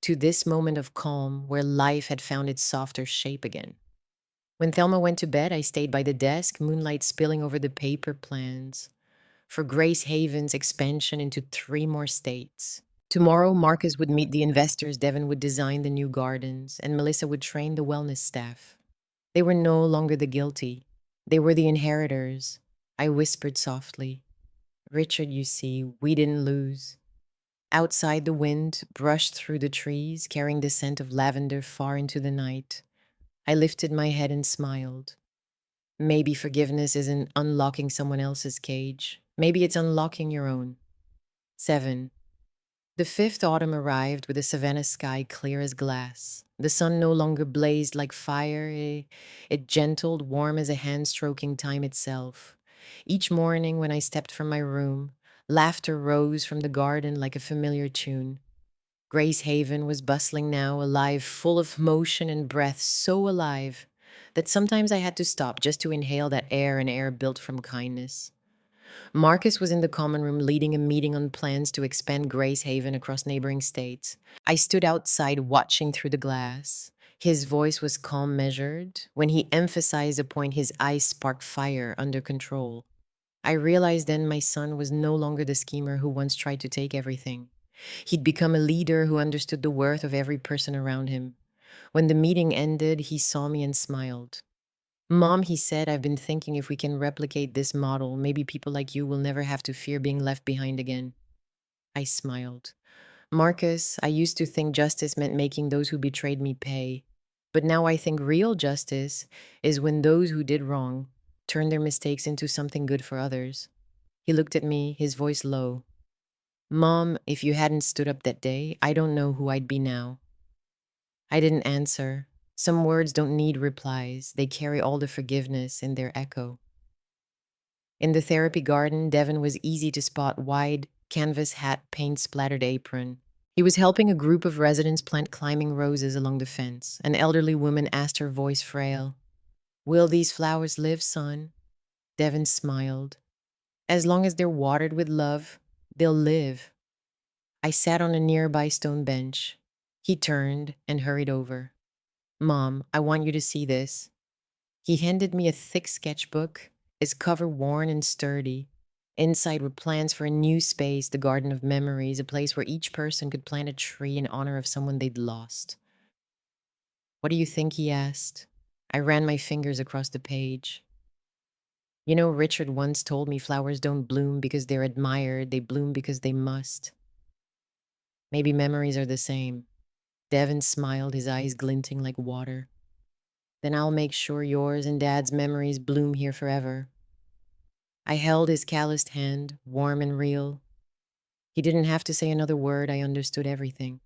S1: to this moment of calm where life had found its softer shape again. When Thelma went to bed, I stayed by the desk, moonlight spilling over the paper plans for Grace Haven's expansion into 3 more states. Tomorrow, Marcus would meet the investors, Devon would design the new gardens, and Melissa would train the wellness staff. They were no longer the guilty. They were the inheritors. I whispered softly. Richard, you see, we didn't lose. Outside, the wind brushed through the trees, carrying the scent of lavender far into the night. I lifted my head and smiled. Maybe forgiveness isn't unlocking someone else's cage. Maybe it's unlocking your own. 7. The 5th autumn arrived with the savannah sky clear as glass. The sun no longer blazed like fire. It gentled, warm as a hand stroking time itself. Each morning when I stepped from my room, laughter rose from the garden like a familiar tune. Grace Haven was bustling now, alive, full of motion and breath, so alive that sometimes I had to stop just to inhale that air, an air built from kindness. Marcus was in the common room leading a meeting on plans to expand Grace Haven across neighboring states. I stood outside watching through the glass. His voice was calm, measured. When he emphasized a point, his eyes sparked fire, under control. I realized then my son was no longer the schemer who once tried to take everything. He'd become a leader who understood the worth of every person around him. When the meeting ended, he saw me and smiled. Mom, he said, I've been thinking if we can replicate this model, maybe people like you will never have to fear being left behind again. I smiled. Marcus, I used to think justice meant making those who betrayed me pay. But now I think real justice is when those who did wrong turn their mistakes into something good for others. He looked at me, his voice low. Mom, if you hadn't stood up that day, I don't know who I'd be now. I didn't answer. Some words don't need replies, they carry all the forgiveness in their echo. In the therapy garden, Devon was easy to spot, wide, canvas hat, paint splattered apron. He was helping a group of residents plant climbing roses along the fence. An elderly woman asked, her voice frail, will these flowers live, son? Devon smiled. As long as they're watered with love, they'll live. I sat on a nearby stone bench. He turned and hurried over. Mom, I want you to see this. He handed me a thick sketchbook, its cover worn and sturdy. Inside were plans for a new space, the Garden of Memories, a place where each person could plant a tree in honor of someone they'd lost. What do you think? He asked. I ran my fingers across the page. You know, Richard once told me flowers don't bloom because they're admired, they bloom because they must. Maybe memories are the same. Devon smiled, his eyes glinting like water. Then I'll make sure yours and Dad's memories bloom here forever. I held his calloused hand, warm and real. He didn't have to say another word, I understood everything.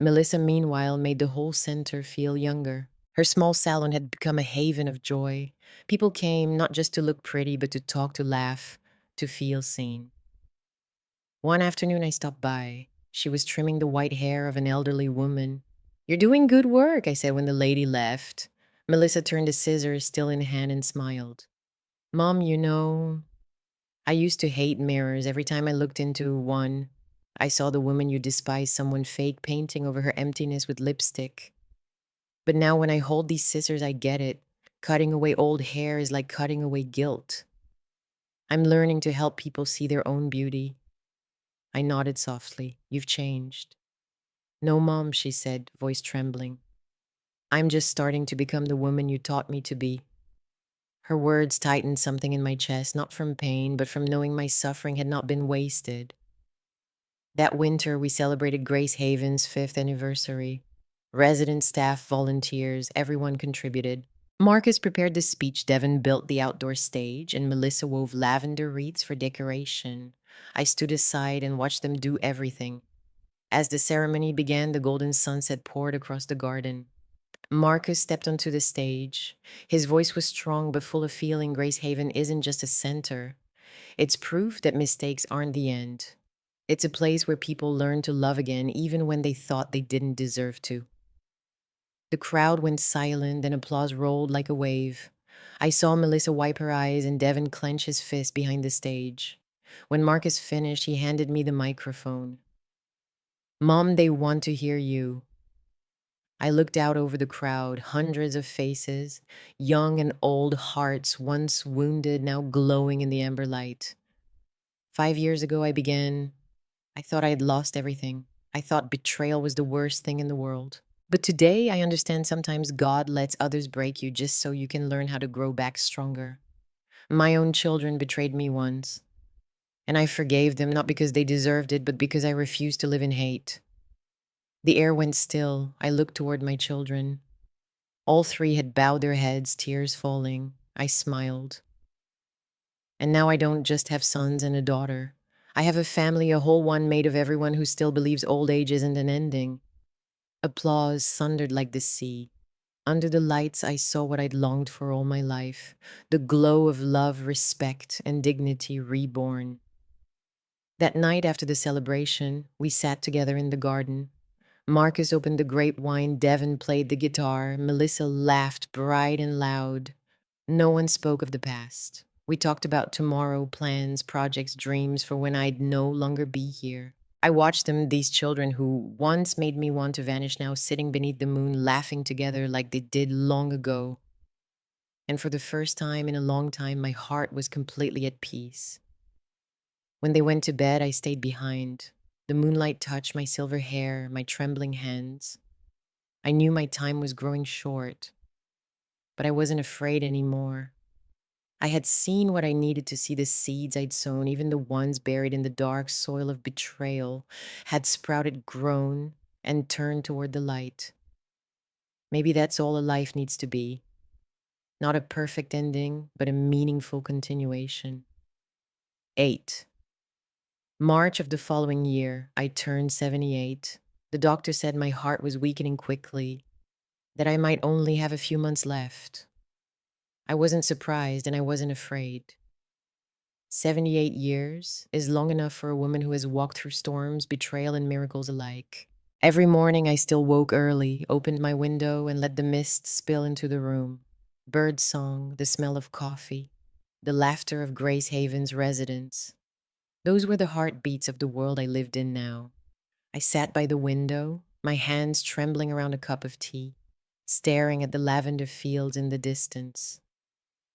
S1: Melissa, meanwhile, made the whole center feel younger. Her small salon had become a haven of joy. People came not just to look pretty, but to talk, to laugh, to feel seen. One afternoon I stopped by. She was trimming the white hair of an elderly woman. You're doing good work, I said when the lady left. Melissa turned the scissors still in hand and smiled. Mom, you know, I used to hate mirrors. Every time I looked into one, I saw the woman you despise, someone fake painting over her emptiness with lipstick. But now when I hold these scissors, I get it. Cutting away old hair is like cutting away guilt. I'm learning to help people see their own beauty. I nodded softly. You've changed. No, Mom, she said, voice trembling. I'm just starting to become the woman you taught me to be. Her words tightened something in my chest, not from pain, but from knowing my suffering had not been wasted. That winter, we celebrated Grace Haven's 5th anniversary. Residents, staff, volunteers, everyone contributed. Marcus prepared the speech, Devon built the outdoor stage, and Melissa wove lavender wreaths for decoration. I stood aside and watched them do everything. As the ceremony began, the golden sunset poured across the garden. Marcus stepped onto the stage. His voice was strong but full of feeling. Grace Haven isn't just a center. It's proof that mistakes aren't the end. It's a place where people learn to love again, even when they thought they didn't deserve to. The crowd went silent and applause rolled like a wave. I saw Melissa wipe her eyes and Devon clench his fist behind the stage. When Marcus finished, he handed me the microphone. Mom, they want to hear you. I looked out over the crowd, hundreds of faces, young and old hearts, once wounded, now glowing in the amber light. 5 years ago, I thought I had lost everything. I thought betrayal was the worst thing in the world. But today, I understand sometimes God lets others break you just so you can learn how to grow back stronger. My own children betrayed me once, and I forgave them not because they deserved it, but because I refused to live in hate. The air went still. I looked toward my children. All three had bowed their heads, tears falling. I smiled. And now I don't just have sons and a daughter. I have a family, a whole one made of everyone who still believes old age isn't an ending. Applause thundered like the sea. Under the lights, I saw what I'd longed for all my life, the glow of love, respect, and dignity reborn. That night after the celebration, we sat together in the garden. Marcus opened the grape wine, Devon played the guitar, Melissa laughed bright and loud. No one spoke of the past. We talked about tomorrow, plans, projects, dreams for when I'd no longer be here. I watched them, these children who once made me want to vanish, now sitting beneath the moon, laughing together like they did long ago. And for the first time in a long time, my heart was completely at peace. When they went to bed, I stayed behind. The moonlight touched my silver hair, my trembling hands. I knew my time was growing short, but I wasn't afraid anymore. I had seen what I needed to see. The seeds I'd sown, even the ones buried in the dark soil of betrayal, had sprouted, grown, and turned toward the light. Maybe that's all a life needs to be. Not a perfect ending, but a meaningful continuation. 8. March of the following year, I turned 78. The doctor said my heart was weakening quickly, that I might only have a few months left. I wasn't surprised and I wasn't afraid. 78 years is long enough for a woman who has walked through storms, betrayal, and miracles alike. Every morning, I still woke early, opened my window, and let the mist spill into the room. Bird song, the smell of coffee, the laughter of Grace Haven's residents. Those were the heartbeats of the world I lived in now. I sat by the window, my hands trembling around a cup of tea, staring at the lavender fields in the distance.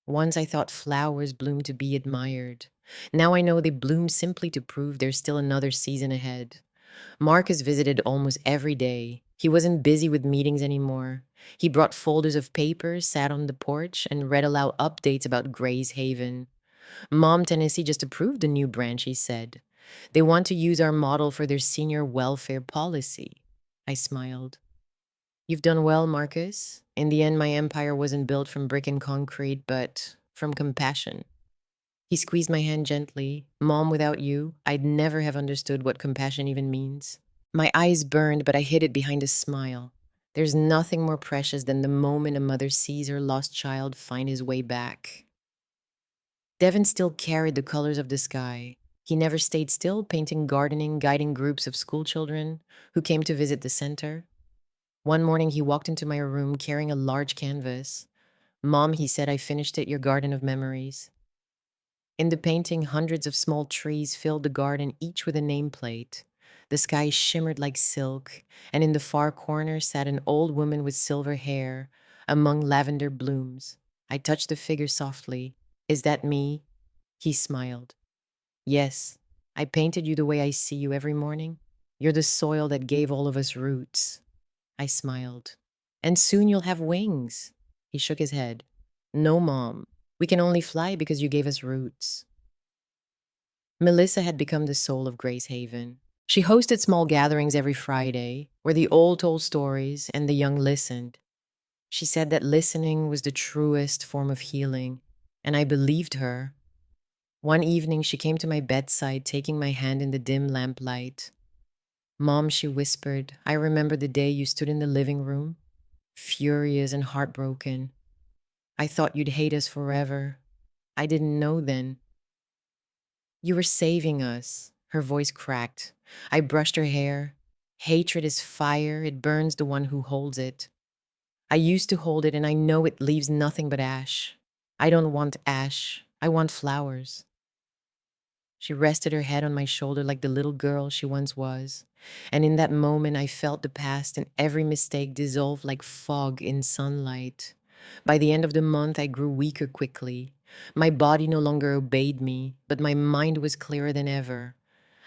S1: Once I thought flowers bloom to be admired. Now I know they bloom simply to prove there's still another season ahead. Marcus visited almost every day. He wasn't busy with meetings anymore. He brought folders of papers, sat on the porch, and read aloud updates about Grays Haven. Mom, Tennessee just approved a new branch, he said. They want to use our model for their senior welfare policy. I smiled. You've done well, Marcus. In the end, my empire wasn't built from brick and concrete, but from compassion. He squeezed my hand gently. Mom, without you, I'd never have understood what compassion even means. My eyes burned, but I hid it behind a smile. There's nothing more precious than the moment a mother sees her lost child find his way back. Devin still carried the colors of the sky. He never stayed still, painting, gardening, guiding groups of schoolchildren who came to visit the center. One morning, he walked into my room carrying a large canvas. Mom, he said, I finished it, your garden of memories. In the painting, hundreds of small trees filled the garden, each with a nameplate. The sky shimmered like silk, and in the far corner sat an old woman with silver hair among lavender blooms. I touched the figure softly. Is that me? He smiled. Yes, I painted you the way I see you every morning. You're the soil that gave all of us roots. I smiled. And soon you'll have wings. He shook his head. No, Mom. We can only fly because you gave us roots. Melissa had become the soul of Grace Haven. She hosted small gatherings every Friday where the old told stories and the young listened. She said that listening was the truest form of healing, and I believed her. One evening, she came to my bedside, taking my hand in the dim lamplight. Mom, she whispered, I remember the day you stood in the living room, furious and heartbroken. I thought you'd hate us forever. I didn't know then. You were saving us. Her voice cracked. I brushed her hair. Hatred is fire. It burns the one who holds it. I used to hold it, and I know it leaves nothing but ash. I don't want ash. I want flowers. She rested her head on my shoulder like the little girl she once was. And in that moment, I felt the past and every mistake dissolve like fog in sunlight. By the end of the month, I grew weaker quickly. My body no longer obeyed me, but my mind was clearer than ever.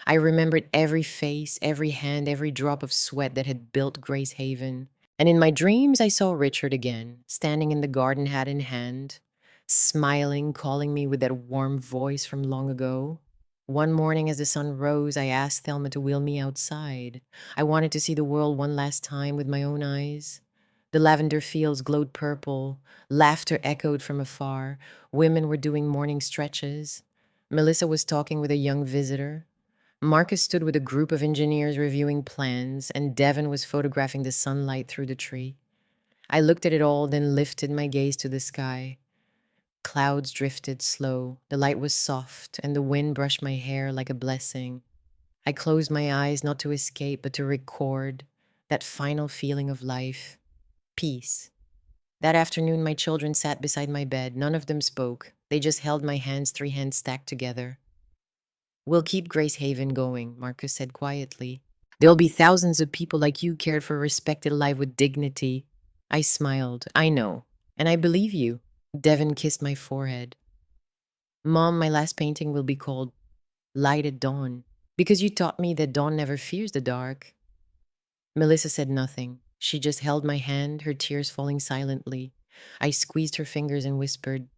S1: I remembered every face, every hand, every drop of sweat that had built Grace Haven. And in my dreams, I saw Richard again, standing in the garden, hat in hand, smiling, calling me with that warm voice from long ago. One morning, as the sun rose, I asked Thelma to wheel me outside. I wanted to see the world one last time with my own eyes. The lavender fields glowed purple. Laughter echoed from afar. Women were doing morning stretches. Melissa was talking with a young visitor. Marcus stood with a group of engineers reviewing plans, and Devin was photographing the sunlight through the tree. I looked at it all, then lifted my gaze to the sky. Clouds drifted slow. The light was soft, and the wind brushed my hair like a blessing. I closed my eyes not to escape, but to record that final feeling of life. Peace. That afternoon, my children sat beside my bed. None of them spoke. They just held my hands, 3 hands stacked together. We'll keep Grace Haven going, Marcus said quietly. There'll be thousands of people like you cared for a respected life with dignity. I smiled. I know. And I believe you. Devin kissed my forehead. Mom, my last painting will be called Light at Dawn, because you taught me that dawn never fears the dark. Melissa said nothing. She just held my hand, her tears falling silently. I squeezed her fingers and whispered,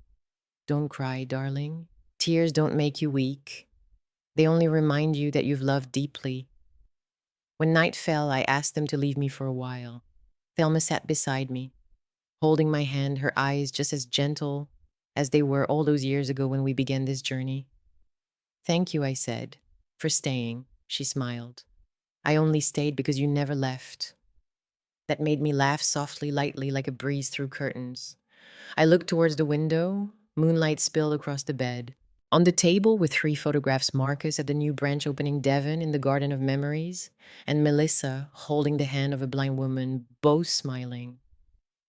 S1: "Don't cry, darling. Tears don't make you weak. They only remind you that you've loved deeply." When night fell, I asked them to leave me for a while. Thelma sat beside me, holding my hand, her eyes just as gentle as they were all those years ago when we began this journey. "Thank you," I said, "for staying." She smiled. "I only stayed because you never left." That made me laugh softly, lightly, like a breeze through curtains. I looked towards the window. Moonlight spilled across the bed. On the table were three photographs: Marcus at the new branch opening, Devon in the Garden of Memories, and Melissa holding the hand of a blind woman, both smiling.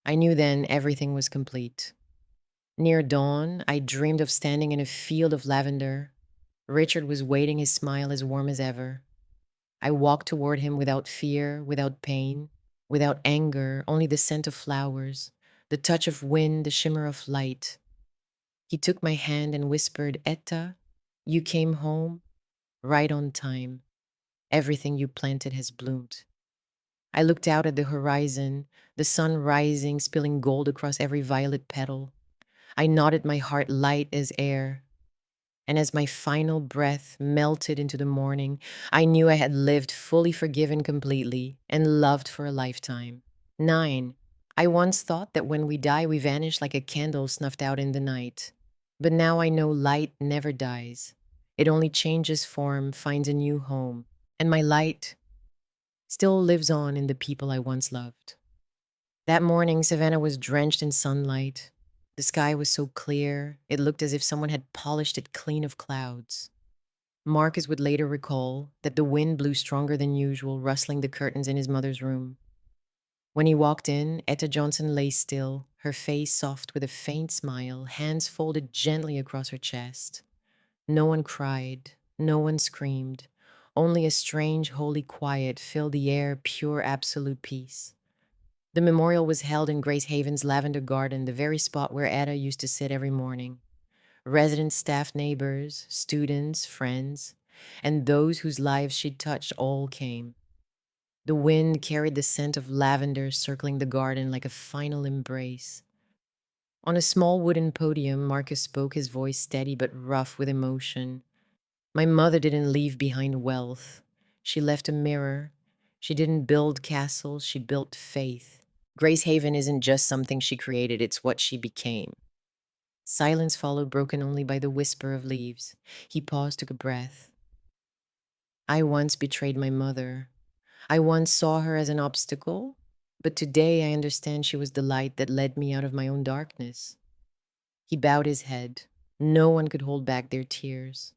S1: I knew then everything was complete. Near dawn, I dreamed of standing in a field of lavender. Richard was waiting, his smile as warm as ever. I walked toward him without fear, without pain, without anger, only the scent of flowers, the touch of wind, the shimmer of light. He took my hand and whispered, "Etta, you came home right on time. Everything you planted has bloomed." I looked out at the horizon, the sun rising, spilling gold across every violet petal. I nodded, my heart light as air. And as my final breath melted into the morning, I knew I had lived fully forgiven completely and loved for a lifetime. 9. I once thought that when we die, we vanish like a candle snuffed out in the night. But now I know light never dies. It only changes form, finds a new home. And my light still lives on in the people I once loved. That morning, Savannah was drenched in sunlight. The sky was so clear, it looked as if someone had polished it clean of clouds. Marcus would later recall that the wind blew stronger than usual, rustling the curtains in his mother's room. When he walked in, Etta Johnson lay still, her face soft with a faint smile, hands folded gently across her chest. No one cried, no one screamed. Only a strange, holy quiet filled the air, pure, absolute peace. The memorial was held in Grace Haven's lavender garden, the very spot where Etta used to sit every morning. Residents, staff, neighbors, students, friends, and those whose lives she'd touched all came. The wind carried the scent of lavender circling the garden like a final embrace. On a small wooden podium, Marcus spoke, his voice steady but rough with emotion. "My mother didn't leave behind wealth. She left a mirror. She didn't build castles, she built faith. Grace Haven isn't just something she created, it's what she became." Silence followed, broken only by the whisper of leaves. He paused, took a breath. "I once betrayed my mother. I once saw her as an obstacle, but today I understand she was the light that led me out of my own darkness." He bowed his head. No one could hold back their tears.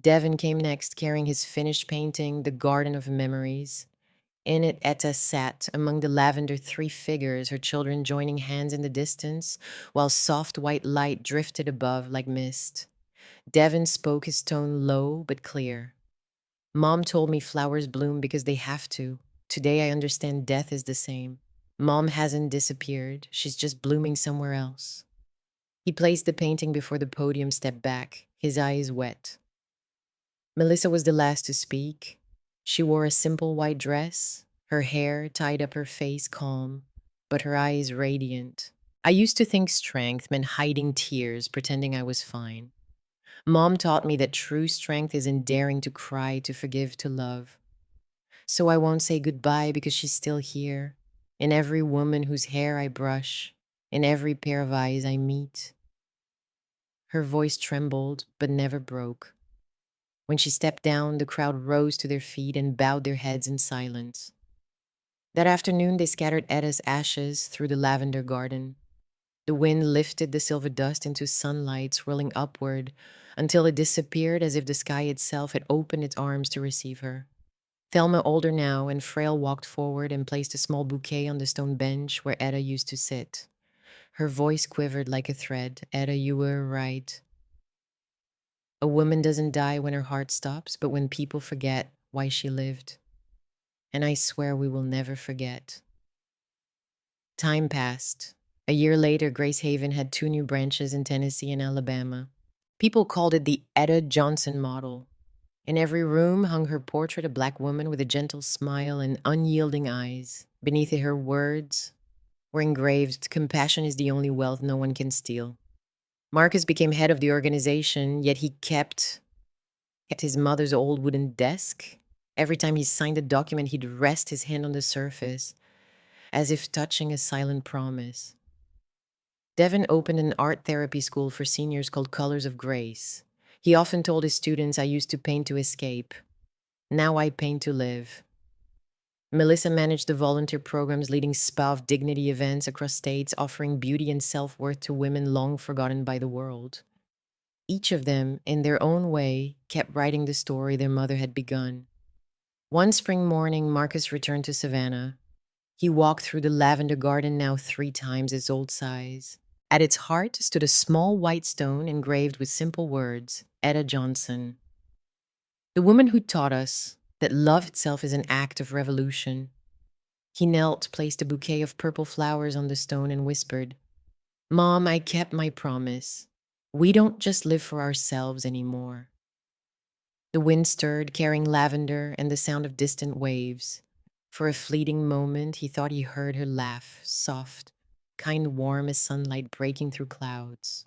S1: Devon came next, carrying his finished painting, The Garden of Memories. In it, Etta sat among the lavender, three figures, her children joining hands in the distance, while soft white light drifted above like mist. Devon spoke, his tone low but clear. "Mom told me flowers bloom because they have to. Today I understand death is the same. Mom hasn't disappeared. She's just blooming somewhere else." He placed the painting before the podium, stepped back, his eyes wet. Melissa was the last to speak. She wore a simple white dress, her hair tied up her face, calm, but her eyes radiant. "I used to think strength meant hiding tears, pretending I was fine. Mom taught me that true strength is in daring to cry, to forgive, to love. So I won't say goodbye because she's still here, in every woman whose hair I brush, in every pair of eyes I meet." Her voice trembled, but never broke. When she stepped down, the crowd rose to their feet and bowed their heads in silence. That afternoon, they scattered Etta's ashes through the lavender garden. The wind lifted the silver dust into sunlight, swirling upward until it disappeared as if the sky itself had opened its arms to receive her. Thelma, older now and frail, walked forward and placed a small bouquet on the stone bench where Etta used to sit. Her voice quivered like a thread. "Etta, you were right. A woman doesn't die when her heart stops, but when people forget why she lived. And I swear we will never forget." Time passed. A year later, Grace Haven had two new branches in Tennessee and Alabama. People called it the Etta Johnson model. In every room hung her portrait, a black woman with a gentle smile and unyielding eyes. Beneath her words were engraved, "Compassion is the only wealth no one can steal." Marcus became head of the organization, yet he kept his mother's old wooden desk. Every time he signed a document, he'd rest his hand on the surface, as if touching a silent promise. Devin opened an art therapy school for seniors called Colors of Grace. He often told his students, "I used to paint to escape. Now I paint to live." Melissa managed the volunteer programs leading Spa of Dignity events across states, offering beauty and self-worth to women long forgotten by the world. Each of them, in their own way, kept writing the story their mother had begun. One spring morning, Marcus returned to Savannah. He walked through the lavender garden, now 3 times its old size. At its heart stood a small white stone engraved with simple words, "Etta Johnson." The woman who taught us that love itself is an act of revolution. He knelt, placed a bouquet of purple flowers on the stone, and whispered, "Mom, I kept my promise. We don't just live for ourselves anymore." The wind stirred, carrying lavender and the sound of distant waves. For a fleeting moment, he thought he heard her laugh, soft, kind, warm as sunlight breaking through clouds.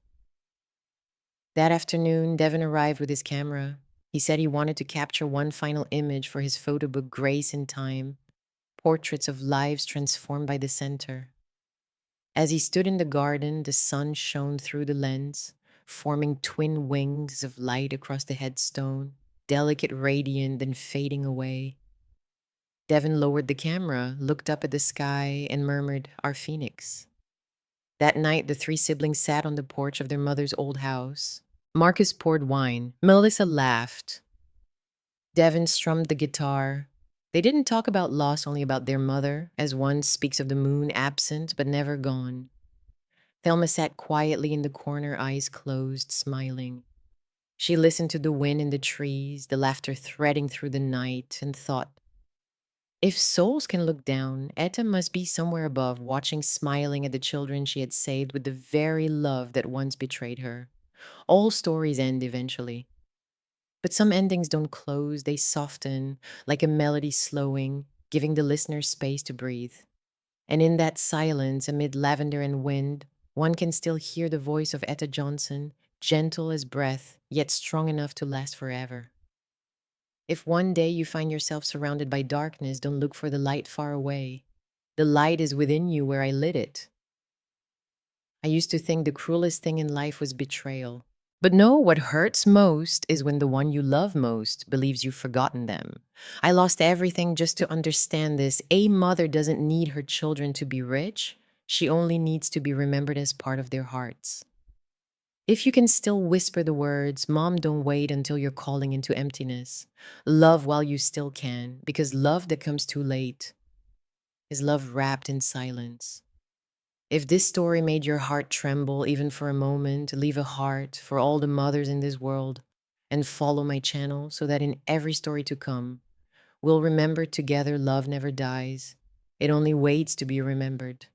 S1: That afternoon, Devin arrived with his camera. He said he wanted to capture one final image for his photo book, Grace in Time, portraits of lives transformed by the center. As he stood in the garden, the sun shone through the lens, forming twin wings of light across the headstone, delicate, radiant, then fading away. Devin lowered the camera, looked up at the sky, and murmured, "Our phoenix." That night, the three siblings sat on the porch of their mother's old house. Marcus poured wine. Melissa laughed. Devin strummed the guitar. They didn't talk about loss, only about their mother, as one speaks of the moon, absent but never gone. Thelma sat quietly in the corner, eyes closed, smiling. She listened to the wind in the trees, the laughter threading through the night, and thought, if souls can look down, Etta must be somewhere above, watching, smiling at the children she had saved with the very love that once betrayed her. All stories end eventually. But some endings don't close, they soften, like a melody slowing, giving the listener space to breathe. And in that silence, amid lavender and wind, one can still hear the voice of Etta Johnson, gentle as breath, yet strong enough to last forever. If one day you find yourself surrounded by darkness, don't look for the light far away. The light is within you where I lit it. I used to think the cruelest thing in life was betrayal. But no, what hurts most is when the one you love most believes you've forgotten them. I lost everything just to understand this. A mother doesn't need her children to be rich. She only needs to be remembered as part of their hearts. If you can still whisper the words, "Mom, don't wait until you're calling into emptiness. Love while you still can, because love that comes too late is love wrapped in silence." If this story made your heart tremble even for a moment, leave a heart for all the mothers in this world and follow my channel so that in every story to come, we'll remember together love never dies. It only waits to be remembered.